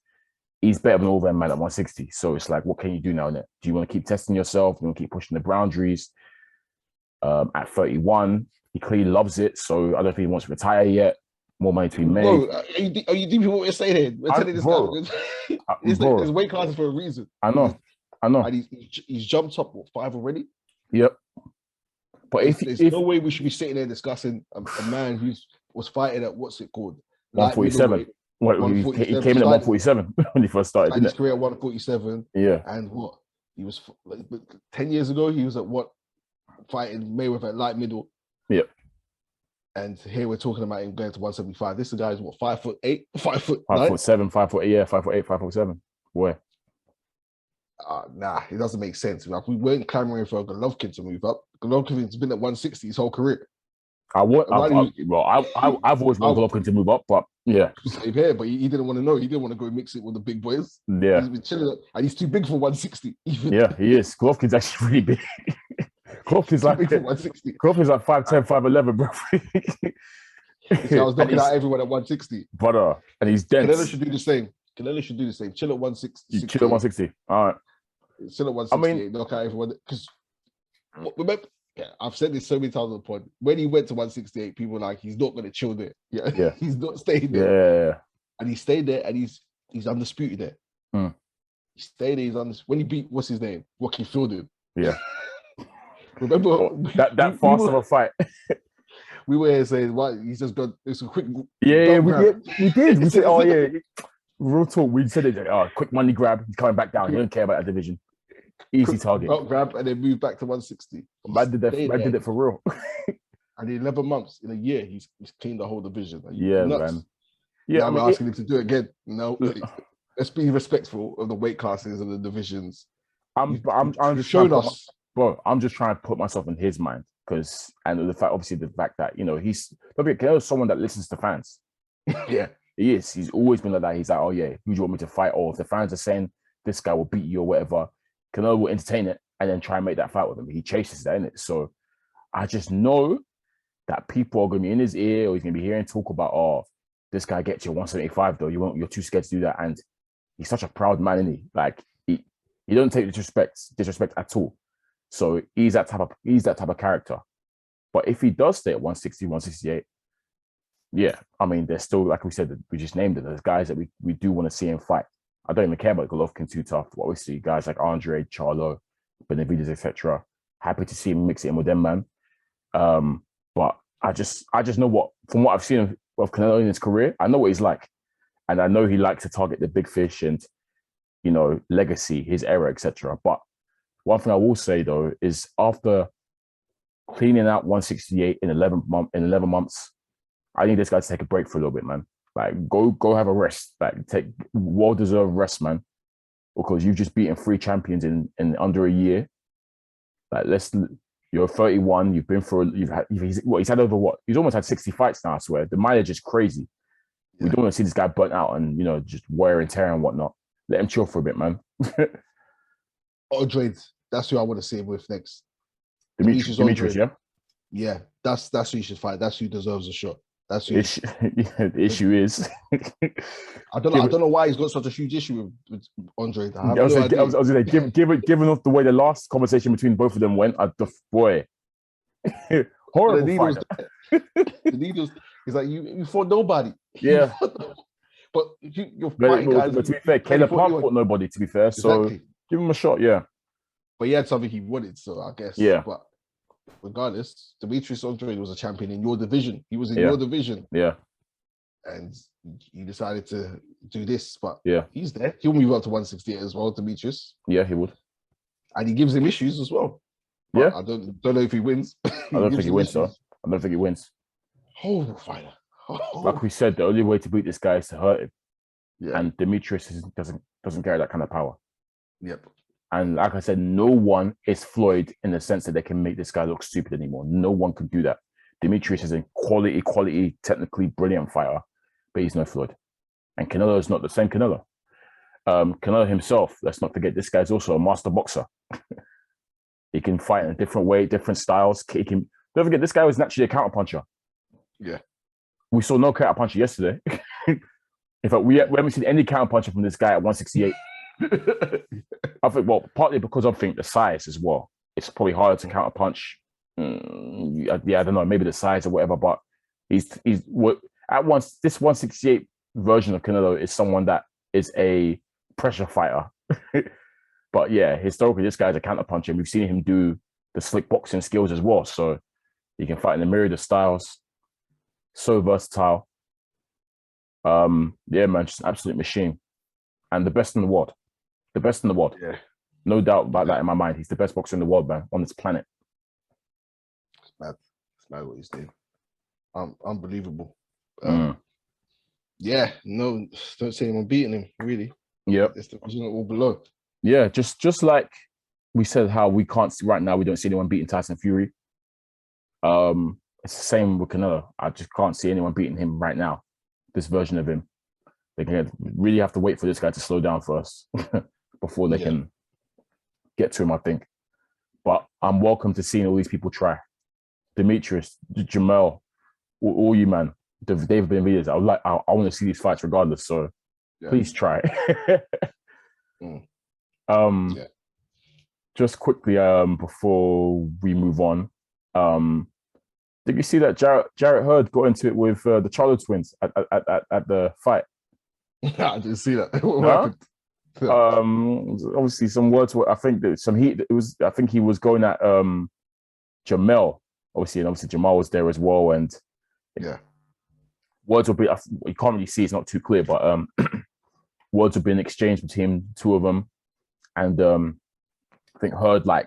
he's better than all them man at 160. So it's like, what can you do now? Do you want to keep testing yourself? Do you want to keep pushing the boundaries? At 31, he clearly loves it. So I don't think he wants to retire yet. More money to be made. Bro, are you deep in what we're saying here? We're telling this guy. There's weight classes for a reason. I know. And he's jumped up, 5 already? Yep. But there's no way we should be sitting there discussing a man who was fighting at, what's it called? 147. He came in at 147 when he first started. His career at 147. Yeah. And what? He was 10 years ago, he was at what? Fighting Mayweather at light middle. Yep. And here we're talking about him going to 175. This guy's what, 5'8", 5'9", 5'7", 5'8", yeah, 5'8", 5'7". Boy. Nah, it doesn't make sense. Like, we weren't clamoring for Golovkin to move up. Golovkin's been at 160 his whole career. I've always wanted Golovkin to move up, but yeah. Same here, but he didn't want to know. He didn't want to go mix it with the big boys. Yeah. He's been chilling, and he's too big for 160. Even. Yeah, he is. Golovkin's actually really big. Golovkin's like 160. Golovkin's like 5'10", 5'11", bro. I was knocking out everyone at 160. But and he's dense. Canelo should do the same. Chill at 160. Chill at 160. All right. Still at 168, knock out everyone. Because remember, I've said this so many times on the pod. When he went to 168, people were like, he's not going to chill there. Yeah. He's not staying there. Yeah. And he stayed there, and he's undisputed there. He stayed there. When he beat, what's his name? Rocky Fielding. Yeah. Remember that fast of a fight? We were here saying, "What? He's just got this quick." We did. We said, "Oh yeah." Real talk. We said it. Oh, quick money grab. He's coming back down. He don't care about that division. Easy target. Grab and then move back to 160. Man did it for real. And in 11 months, in a year, he's cleaned the whole division. Like, yeah, nuts. Man. Yeah, I'm asking him to do it again. No, let's be respectful of the weight classes and the divisions. I'm just showing us, bro. I'm just trying to put myself in his mind and the fact that he's someone that listens to fans. Yeah, he is. He's always been like that. He's like, oh yeah, who do you want me to fight? Or if the fans are saying this guy will beat you or whatever, Canelo will entertain it and then try and make that fight with him. He chases that, innit? So I just know that people are going to be in his ear, or he's going to be hearing talk about, oh, this guy gets you 175 though. You're too scared to do that. And he's such a proud man, isn't he? Like he don't take disrespect at all. So he's that type of character. But if he does stay at 160, 168, yeah, I mean, there's still, like we said, we just named it. There's guys that we do want to see him fight. I don't even care about Golovkin too tough. What we see, guys like Andre, Charlo, Benavidez, etc. Happy to see him mix it in with them, man. But I just know from what I've seen of Canelo in his career, I know what he's like, and I know he likes to target the big fish and legacy, his era, etc. But one thing I will say though is after cleaning out 168 in 11 months, I need this guy to take a break for a little bit, man. Like go have a rest. Like take well-deserved rest, man. Because you've just beaten 3 champions in under a year. Like you're 31. You've been through. He's had over what? He's almost had 60 fights now. I swear the mileage is crazy. Yeah. We don't want to see this guy burnt out and just wear and tear and whatnot. Let him chill for a bit, man. Andre, that's who I want to see him with next. Demetrius, yeah. Yeah, that's who you should fight. That's who deserves a shot. That's who. The issue is, I don't know why he's got such a given issue with Andre. I was going to say, given off the way the last conversation between both of them went, boy, horrible fight. The needles. He's like, you fought nobody. Yeah. But you're fighting guys. But to be fair, Caleb Plant fought nobody, to be fair. So give him a shot, yeah. But he had something he wanted, so I guess. Yeah. But regardless, Demetrius Andre was a champion in your division. He was in your division. Yeah. And you decided to do this, but yeah, he's there. He'll move up to 168 as well, Demetrius. Yeah, he would. And he gives him issues as well. But yeah. I don't know if he wins. I don't think he wins, though. I don't think he wins. Horrible fighter. Like we said, the only way to beat this guy is to hurt him. Yeah. And Demetrius doesn't carry that kind of power. Yep. And like I said, no one is Floyd in the sense that they can make this guy look stupid anymore. No one can do that. Demetrius is a quality, technically brilliant fighter, but he's no Floyd. And Canelo is not the same Canelo. Canelo himself, let's not forget, this guy's also a master boxer. He can fight in a different way, different styles. He can. Don't forget, this guy was naturally a counter puncher. Yeah. We saw no counter puncher yesterday. In fact, we haven't seen any counter puncher from this guy at 168. I think, well, partly because I think the size as well. It's probably harder to counter punch. Yeah, I don't know, maybe the size or whatever, but he's at once. This 168 version of Canelo is someone that is a pressure fighter. But yeah, historically, this guy's a counter puncher. We've seen him do the slick boxing skills as well. So he can fight in a myriad of styles. So versatile. Yeah, man, just an absolute machine. And the best in the world. The best in the world. Yeah. No doubt about that in my mind. He's the best boxer in the world, man, on this planet. It's mad. It's mad what he's doing. Unbelievable. Yeah, no, don't say anyone beating him, really. Yep. It's the division all below. Yeah, just like we said, how we can't see right now, we don't see anyone beating Tyson Fury. It's the same with Canelo. I just can't see anyone beating him right now. This version of him. They can really have to wait for this guy to slow down first before they can get to him, I think. But I'm welcome to seeing all these people try. Demetrius, Jamel, all you, man. David Benavidez. I want to see these fights regardless. So please try. Just quickly, before we move on, did you see that Jarrett Hurd got into it with the Charlo twins at the fight? I didn't see that. What happened? Obviously some words were, I think that some heat. It was, I think he was going at Jamel, obviously, and obviously Jamal was there as well, and words will be. You can't really see; it's not too clear, but words have been exchanged between two of them, and I think Hurd a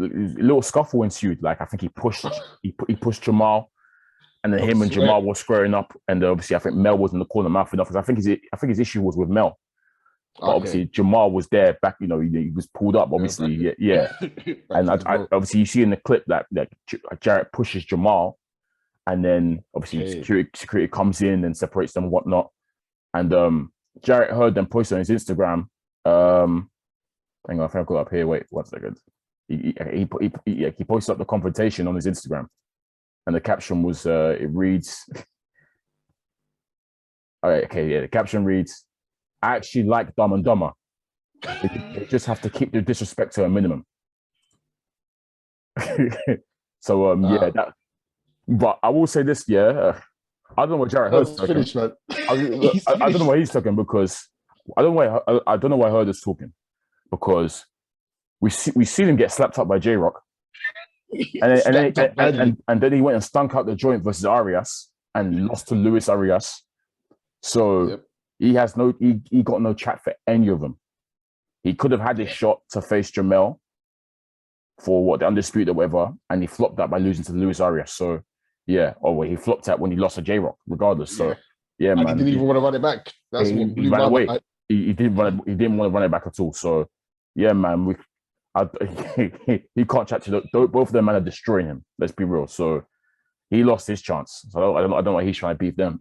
little scuffle ensued. Like I think he pushed Jamal, and then him and Jamal were squaring up, and obviously I think Mel was in the corner mouthing off. I think his issue was with Mel. But obviously Jamal was there back. You know, he was pulled up. Obviously, yeah. And I obviously you see in the clip that Jarrett pushes Jamal, and then obviously security comes in and separates them and whatnot. And Jarrett Hurd then posted on his Instagram. Hang on, I think I've got it up here. Wait 1 second. He posted up the confrontation on his Instagram, and the caption was it reads. The caption reads, "I actually like Dumb and Dumber. They just have to keep the disrespect to a minimum." So that. But I will say this, I don't know what Jarrett Hurd's talking. Finished, man. I don't know why he's talking, because I don't know why Hurd is talking, because we seen him get slapped up by J-Rock, and then he went and stunk out the joint versus Arias and lost to Luis Arias. So he got no chat for any of them. He could have had his shot to face Jamel for the Undisputed or whatever, and he flopped that by losing to Luis Arias. So he flopped that when he lost to J-Rock, regardless. So man, he didn't even want to run it back. That's what blew my mind. He didn't want to run it back at all. So man, he can't chat to both of them, man, are destroying him. Let's be real. So he lost his chance. So I don't know why he's trying to beat them.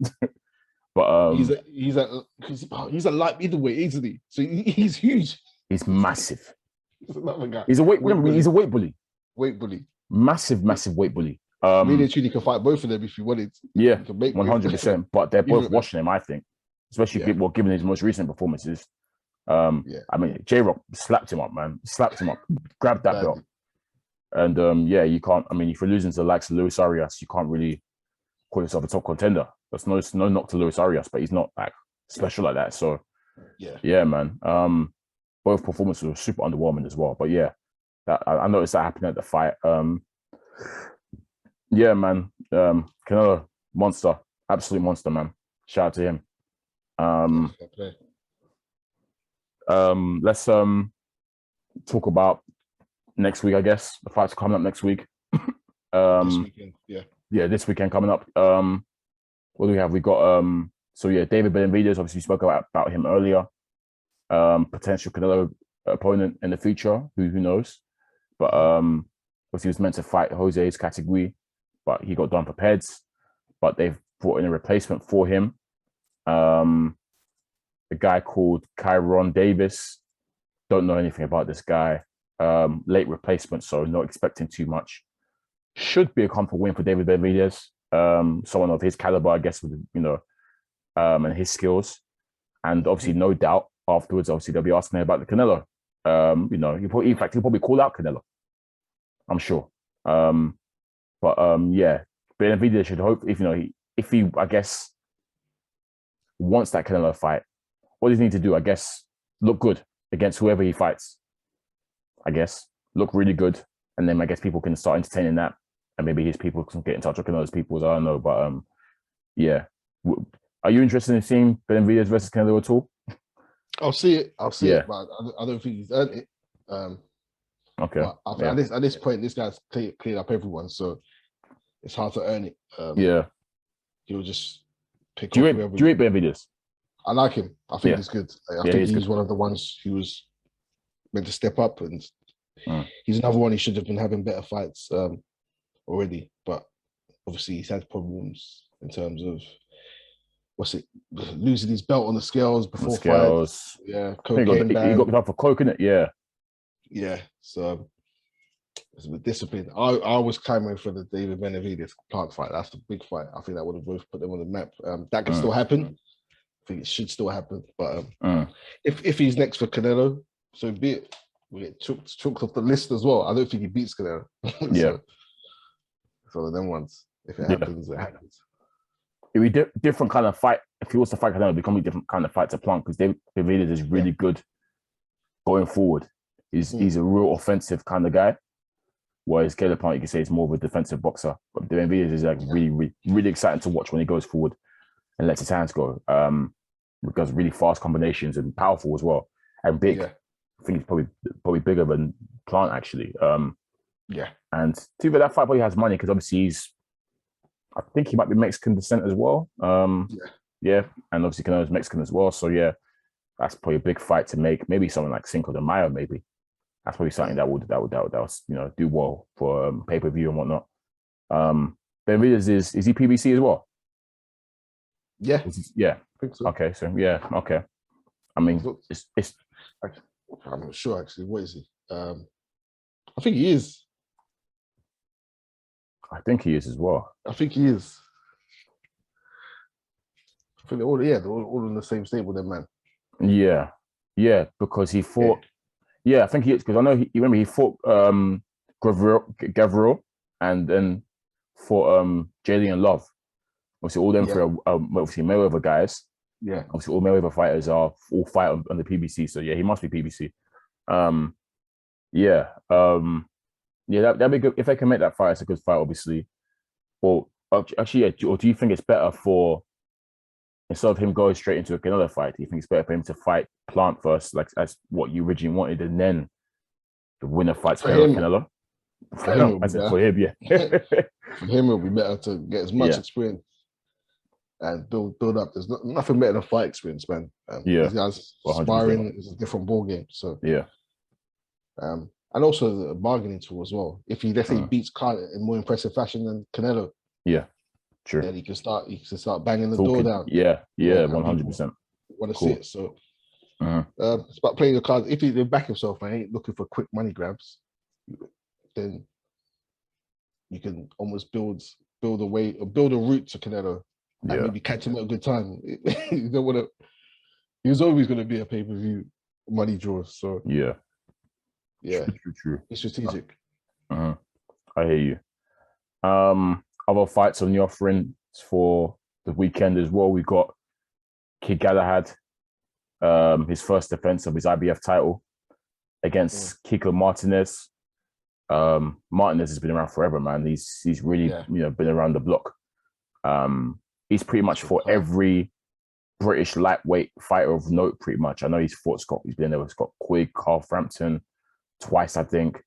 But he's a light middleweight, isn't he? So he's huge. He's massive. He's another guy. He's a weight bully. Weight bully. Massive weight bully. Really and truly can fight both of them if you wanted. Yeah, 100%. But they're both washing him, I think. Especially given his most recent performances. I mean, J-Rock slapped him up, man. Grabbed that belt. And you can't. I mean, if you're losing to the likes of Luis Arias, you can't really call yourself a top contender. That's no knock to Luis Arias, but he's not like special like that. So man. Both performances were super underwhelming as well. But I noticed that happened at the fight. Man. Canelo, monster, absolute monster, man. Shout out to him. Let's talk about next week, I guess. The fights are coming up next week. This weekend, this weekend coming up. What do we have? We got David Benavidez. Obviously, we spoke about him earlier. Potential Canelo opponent in the future. Who knows? But obviously, he was meant to fight Jose's category, but he got done for PEDs. But they've brought in a replacement for him. A guy called Kyron Davis. Don't know anything about this guy. late replacement, so not expecting too much. Should be a comfortable win for David Benavidez. Someone of his caliber, I guess, with and his skills. And obviously, no doubt afterwards, obviously they'll be asking him about the Canelo. In fact, he'll probably call out Canelo, I'm sure. Yeah, Benavidez should hope if he I guess wants that Canelo fight, what does he need to do? I guess look good against whoever he fights. I guess look really good, and then I guess people can start entertaining that, and maybe his people can get in touch with Canelo's people. I don't know, but yeah. Are you interested in seeing Benavidez versus Canelo at all? I'll see it. I'll see it, but I don't think he's earned it. Okay. At this point, this guy's cleared up everyone, so it's hard to earn it. He'll just pick up whoever. Do you rate Benavidez? I like him. I think he's good. I think he's one of the ones who was meant to step up, and he's another one. He should have been having better fights already, but obviously he's had problems in terms of losing his belt on the scales before fights. Yeah, cocaine. He got it up for coke, innit? Yeah. So it's a bit disciplined. I was clamoring for the David Benavidez Plant fight. That's a big fight. I think that would have both put them on the map. That can still happen. I think it should still happen. But if he's next for Canelo, so be it. We get chucked off the list as well. I don't think he beats Canelo. So them ones. If it happens, it happens. It'd be different kind of fight. If he was to fight Canelo, it'd become a different kind of fight to Plant, because David Benavidez is really good going forward. He's a real offensive kind of guy. Whereas Caleb Plant, you can say, is more of a defensive boxer. But Benavidez is like really, really exciting to watch when he goes forward and lets his hands go. Because really fast combinations and powerful as well, and big. I think he's probably bigger than Plant actually. And to be that fight probably has money, because obviously I think he might be Mexican descent as well. And obviously Canelo's Mexican as well. So that's probably a big fight to make. Maybe someone like Cinco de Mayo, maybe. That's probably something that would do well for pay-per-view and whatnot. Benavidez is he PBC as well? Yeah. I think so. Okay, so okay. I mean, it's I'm not sure actually. What is he? I think he is. I think he is as well. I think he is. I think they're all in the same stable then, man. Yeah, because he fought. Yeah, I think he is, because I know he fought Gavril and then fought Jalen Love. Obviously, all them three are obviously Mayweather guys. Yeah. Obviously, all Mayweather fighters are all fight on the PBC. So he must be PBC. That'd be good if they can make that fight. It's a good fight, obviously. Or actually, or do you think it's better for, instead of him going straight into a Canelo fight, do you think it's better for him to fight Plant first, like as what you originally wanted, and then the winner fights Canelo? For him, For him, it'll be better to get as much experience and build up. There's nothing better than fight experience, man. These guys sparring is a different ball game. So and also the bargaining tool as well. If he definitely beats Khan in more impressive fashion than Canelo, true. Then he can start banging the door down. 100%. Want to see it? So it's about playing the cards. If he back himself, man, ain't looking for quick money grabs, then you can almost build a way or build a route to Canelo and maybe catch him at a good time. You don't want to. He was always going to be a pay-per-view money draw. So true. It's strategic. I hear you. Other fights on the offering for the weekend as well. We got Kid Galahad, his first defense of his IBF title against Kiko Martinez. Martinez has been around forever, man. He's really been around the block. He's pretty much fought every British lightweight fighter of note, pretty much. I know he's been there with Scott Quigg, Carl Frampton twice, I think.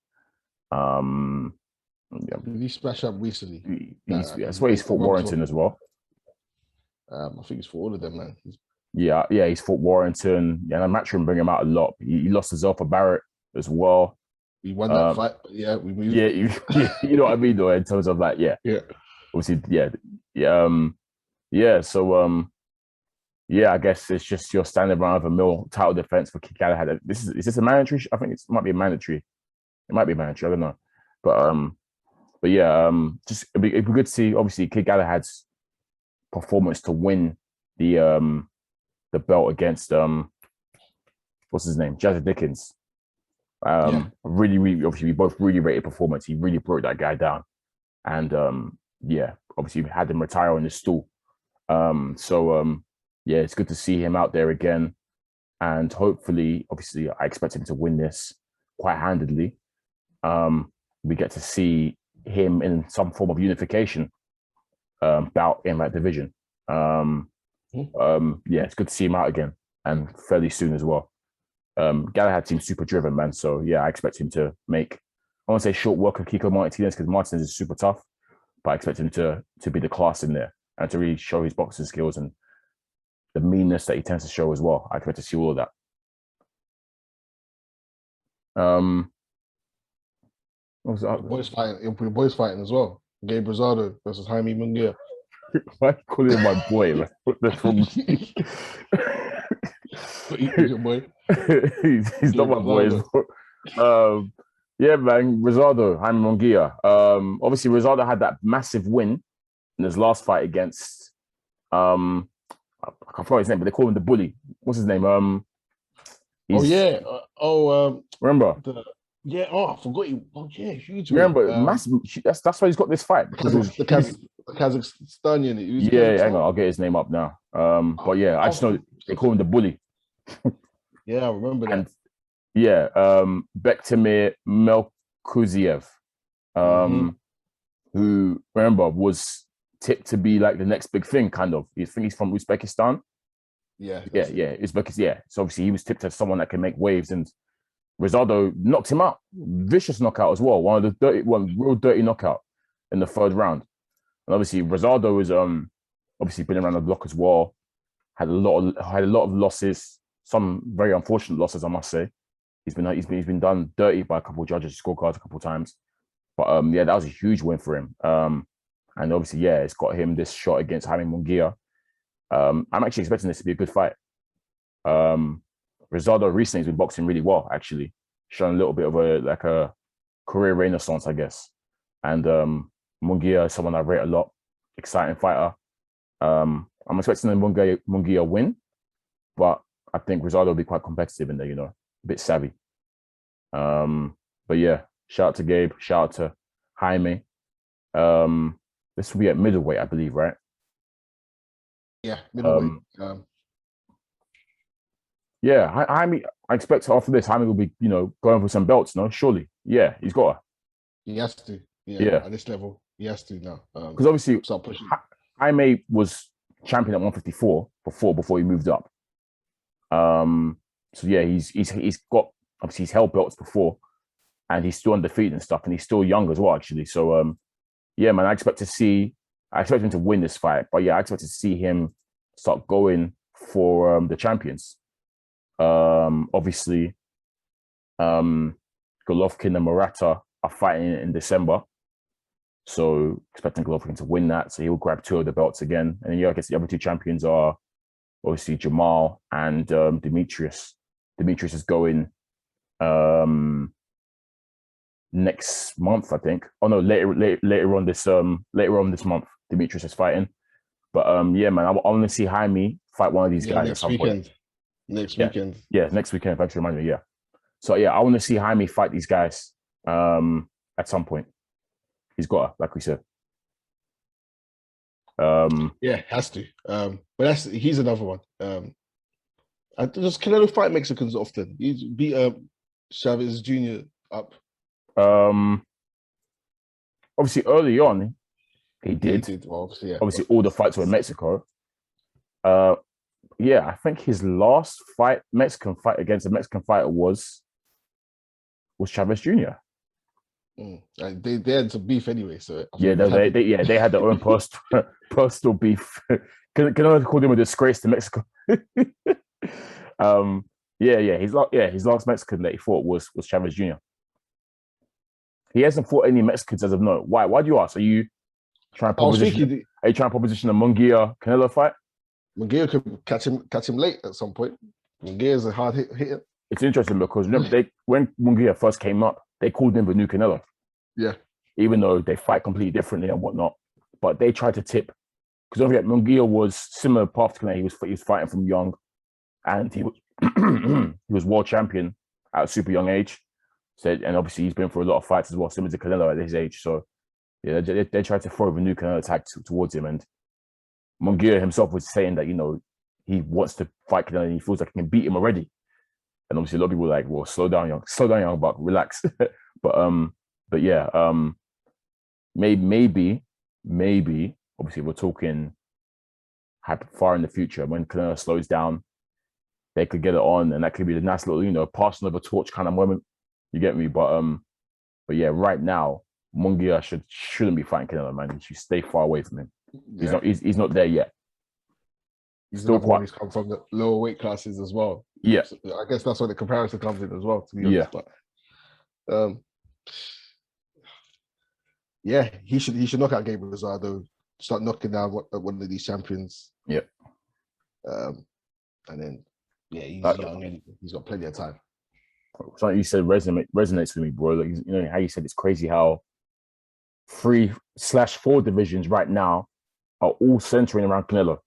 Did he splash up recently? That's where he's fought Warrington as well. I think he's fought all of them, man. He's fought Warrington. Yeah, and Matchroom bring him out a lot. He lost to Zelfa Barrett as well. He won that fight. We moved. You know what I mean, though, in terms of like, obviously, So, I guess it's just your standard run of a mill title defense for Kid Galahad. Is this a mandatory? I think it might be a mandatory. It might be mandatory. I don't know, but yeah, just it'd be good to see. Obviously, Kid Galahad's performance to win the belt against what's his name, Jazzy Dickens. Really, obviously, we both really rated performance. He really broke that guy down, and yeah, obviously, we had him retire on the stool. Yeah, it's good to see him out there again, and hopefully, obviously, I expect him to win this quite handedly. We get to see him in some form of unification bout in that division. Yeah, it's good to see him out again, and fairly soon as well. Galahad seems super driven, man. So yeah, I expect him to make, I want to say short work of Kiko Martinez, because Martinez is super tough, but I expect him to be the class in there and to really show his boxing skills and the meanness that he tends to show as well. I expect to see all of that. What was that? Boys fighting as well. Gabe Rosado versus Jaime Munguia. Why are you calling him my boy, man? That's wrong. He's your boy. He's not my boy. Yeah, man. Rosado, Jaime Munguia. Obviously, Rosado had that massive win in his last fight against I can't forget his name, but they call him the bully. What's his name? Remember? Remember? I forgot you. Oh yeah, huge. Remember, massive. That's why he's got this fight, because it was the Kazakhstanian. Yeah, hang on, I'll get his name up now. But yeah, I just know they call him the bully. Yeah, I remember that. And yeah, Bektemir Melkuziev, who, remember, was tipped to be like the next big thing, kind of. You think he's from Uzbekistan? Yeah. Uzbekistan. Yeah. So obviously he was tipped as someone that can make waves, and Rosado knocked him out. Vicious knockout as well. One real dirty knockout in the third round. And obviously Rosado is obviously been around the block as well. Had a lot of losses, some very unfortunate losses, I must say. He's been done dirty by a couple of judges, scorecards a couple of times. But yeah, that was a huge win for him. And obviously, yeah, it's got him this shot against Jaime Munguia. I'm actually expecting this to be a good fight. Rosado recently has been boxing really well, actually, showing a little bit of a career renaissance, I guess. And Munguia is someone I rate a lot, exciting fighter. I'm expecting a Munguia win, but I think Rosado will be quite competitive in there, a bit savvy. But yeah, shout out to Gabe, shout out to Jaime. This will be at middleweight, I believe, right? Yeah, middleweight. Yeah, Jaime, I expect after this, Jaime will be, going for some belts, no? Surely. Yeah, he's got to. He has to. Yeah. At this level, he has to now. Because obviously, start pushing. Jaime was champion at 154 before he moved up. So yeah, he's got, obviously he's held belts before, and he's still undefeated and stuff, and he's still young as well, actually. So yeah, man, I expect him to win this fight, but yeah, I expect to see him start going for the champions. Obviously, Golovkin and Murata are fighting in December, so expecting Golovkin to win that, so he'll grab 2 of the belts again. And then I guess the other 2 champions are obviously Jamal and Demetrius. Demetrius is going next month, I think. Oh no, later on this month, Demetrius is fighting. But yeah, man, I want to see Jaime fight one of these guys at some point. Next weekend. Yeah, next weekend, thanks for reminding me. Yeah. So yeah, I want to see Jaime fight these guys at some point. He's got to, like we said. Yeah, has to. But he's another one. Does Canelo fight Mexicans often? He's beat Chavez Jr. up. Obviously early on he did. Well, obviously all the fights were in Mexico. Yeah, I think his last Mexican fight against a Mexican fighter was Chavez Jr. They had some beef anyway, so yeah, they had their own personal beef. Can I call him a disgrace to Mexico? His last Mexican that he fought was Chavez Jr. He hasn't fought any Mexicans as of note. Why? Why do you ask? Are you trying to proposition a Munguia Canelo fight? Munguia could catch him late at some point. Munguia is a hard hitter. It's interesting because remember when Munguia first came up, they called him the new Canelo. Yeah. Even though they fight completely differently and whatnot. But they tried to tip. Because don't forget, Munguia was similar path to Canelo. He was fighting from young. And he was, he was world champion at a super young age. So, and obviously he's been for a lot of fights as well, similar to Canelo at his age. So yeah, they tried to throw the new Canelo tag towards him. And Munguia himself was saying that, you know, he wants to fight Canelo and he feels like he can beat him already. And obviously a lot of people were like, well, slow down, young buck, relax. but yeah, maybe, obviously we're talking far in the future when Canelo slows down, they could get it on, and that could be the nice little, you know, passing of a torch kind of moment. You get me? But yeah, right now, Munguia shouldn't be fighting Canelo, man. He should stay far away from him. Yeah. He's not there yet. He's still quite. He's come from the lower weight classes as well. Yeah, so I guess that's where the comparison comes in as well. To be honest, but yeah, he should knock out Gabriel Rosado. Start knocking down one of these champions. Yeah, and then he's young and he's got plenty of time. Something you said resonates with me, bro. Like, you know how you said it's crazy how 3/4 divisions right now are all centering around Canelo.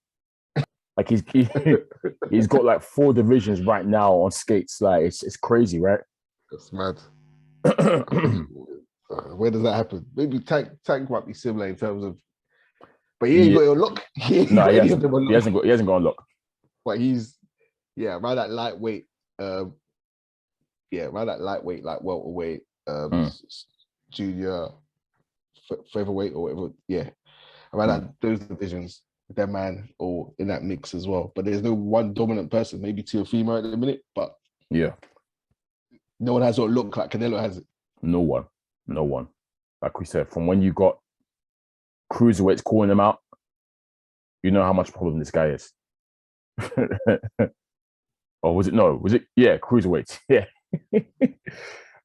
Like he's got like 4 divisions right now on skates. Like it's crazy, right? That's mad. Where does that happen? Maybe Tank might be similar in terms of, but he ain't got your look. He hasn't got a look. But he's around that lightweight. Around that lightweight, like welterweight, junior, featherweight or whatever. Yeah, around those divisions, that man or in that mix as well. But there's no one dominant person. Maybe 2 or 3 more at the minute, but yeah, no one has what look like Canelo has it. No one. Like we said, from when you got cruiserweights calling him out, you know how much problem this guy is. Or was it? No, was it? Yeah, cruiserweights. Yeah.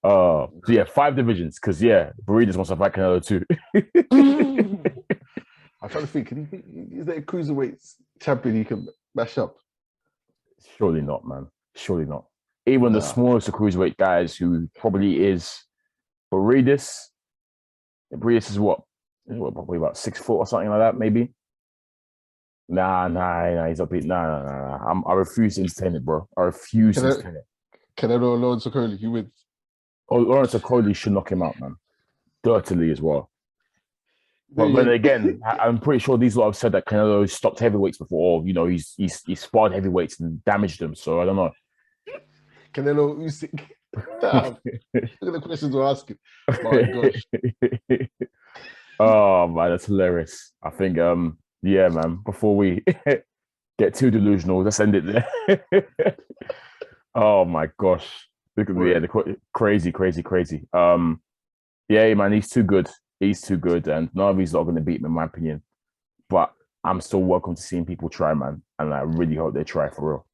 So yeah, 5 divisions. Because Benavidez wants to fight Canelo too. I'm trying to think. Is there a cruiserweight champion you can mash up? Surely not, man. Surely not. Even the smallest of cruiserweight guys, who probably is Benavidez. Benavidez is what, probably about 6 foot or something like that, maybe. Nah, he's up here. Nah. I refuse to entertain it, bro. I refuse to entertain it. Canelo or Lawrence Okoli, he wins. Oh, Lawrence Okoli should knock him out, man. Dirtily as well. But then again, I'm pretty sure these lot have said that Canelo stopped heavyweights before, or, you know, he's sparred heavyweights and damaged them. So I don't know. Canelo Usyk. Damn. Look at the questions we're asking. My gosh. Oh man, that's hilarious. I think yeah, man, before we get too delusional, let's end it there. Oh my gosh. Look at me, the crazy. Yeah, man, he's too good. And none of these not going to beat him, in my opinion. But I'm still welcome to seeing people try, man. And I really hope they try for real.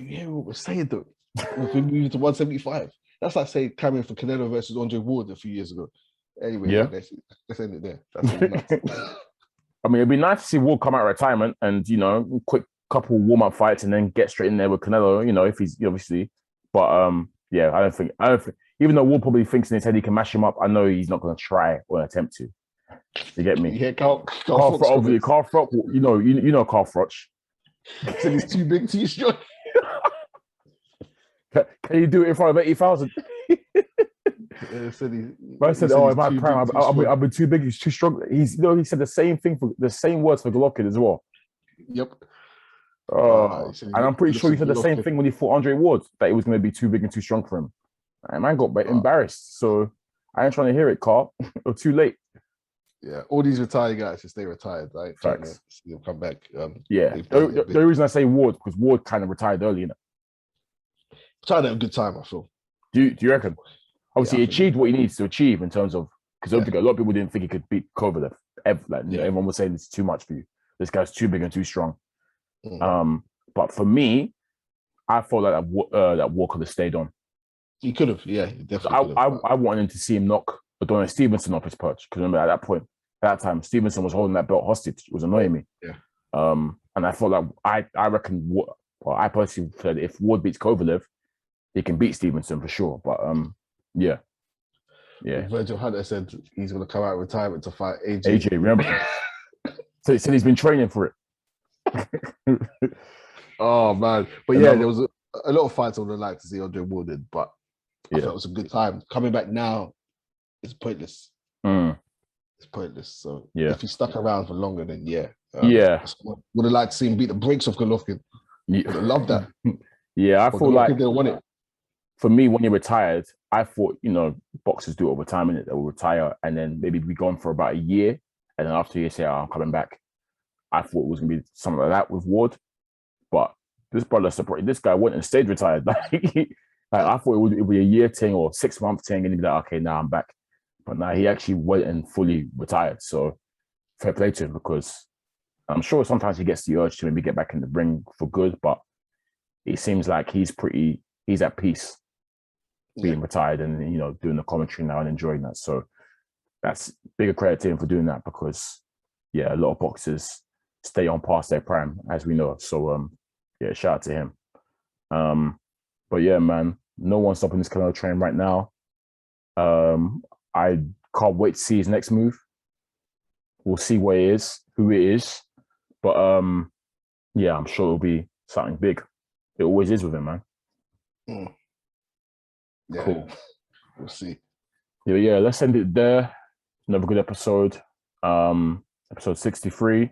Yeah, what we're saying though. If we move to 175, that's like saying coming for Canelo versus Andre Ward a few years ago. Anyway, let's end it there. That's I mean, it'd be nice to see Ward come out of retirement and, you know, quick couple warm-up fights and then get straight in there with Canelo, you know, if he's obviously. But I don't think, even though Ward probably thinks in his head he can mash him up, I know he's not going to try or attempt to. You get me? Yeah, Carl Froch, you know Carl Froch. Said he's too big, too strong. Can you do it in front of 80,000? I said, "Oh, in my prime, I've been too big. He's too strong." He said the same thing for the same words for Golovkin as well. Yep. And I'm pretty sure he said the same thing when he fought Andre Ward, that it was going to be too big and too strong for him. And man got embarrassed. So I ain't trying to hear it, Carl. Or too late. Yeah, all these retired guys should stay retired. Right? Facts. See them come back. The reason I say Ward, because Ward kind of retired early, you know. Trying to have a good time, I feel. Do you reckon? Obviously, he achieved what he needs to achieve in terms of, because a lot of people didn't think he could beat Kovalev. Everyone was saying it's too much for you. This guy's too big and too strong. But for me, I thought that Ward could have stayed on. He could have, definitely. I wanted to see him knock Adonis Stevenson off his perch, because remember at that time, Stevenson was holding that belt hostage. It was annoying me. Yeah. And I thought that I reckon, I personally said if Ward beats Kovalev, he can beat Stevenson for sure. But yeah. Yeah. Virgil Hunter said he's going to come out of retirement to fight AJ. AJ, remember? So he said he's been training for it. Oh man, but yeah, there was a lot of fights I would have liked to see Andre Ward in, but I thought it was a good time. Coming back now is pointless. It's pointless. So if he stuck around for longer, then would have liked to see him beat the brakes off Golovkin. Would have loved that. Yeah, I but feel Golovkin like didn't want it. For me, when he retired, I thought, boxers do it over time, innit? They will retire and then maybe be gone for about a year. And then after a year, say, I'm coming back. I thought it was going to be something like that with Ward. But this guy went and stayed retired. I thought it would be a year thing or 6 month thing. And he'd be like, okay, now I'm back. But now he actually went and fully retired. So fair play to him, because I'm sure sometimes he gets the urge to maybe get back in the ring for good. But it seems like he's at peace being retired and doing the commentary now and enjoying that. So that's bigger credit to him for doing that, because a lot of boxers stay on past their prime, as we know. So shout out to him. But yeah, man, no one's stopping this Canelo train right now. I can't wait to see his next move. We'll see what it is, who it is, but I'm sure it'll be something big. It always is with him, man. Yeah, cool. We'll see. Yeah, let's end it there. Another good episode. Episode 63,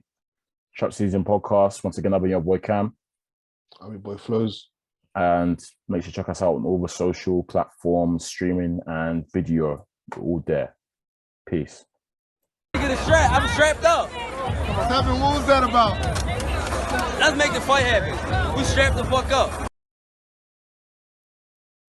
Trap Season Podcast. Once again, I've been your boy Cam. I'm your boy Flows. And make sure to check us out on all the social platforms, streaming and video. We're all there. Peace. Get a strap. I'm strapped up. What was that about? Let's make the fight happen. We strapped the fuck up.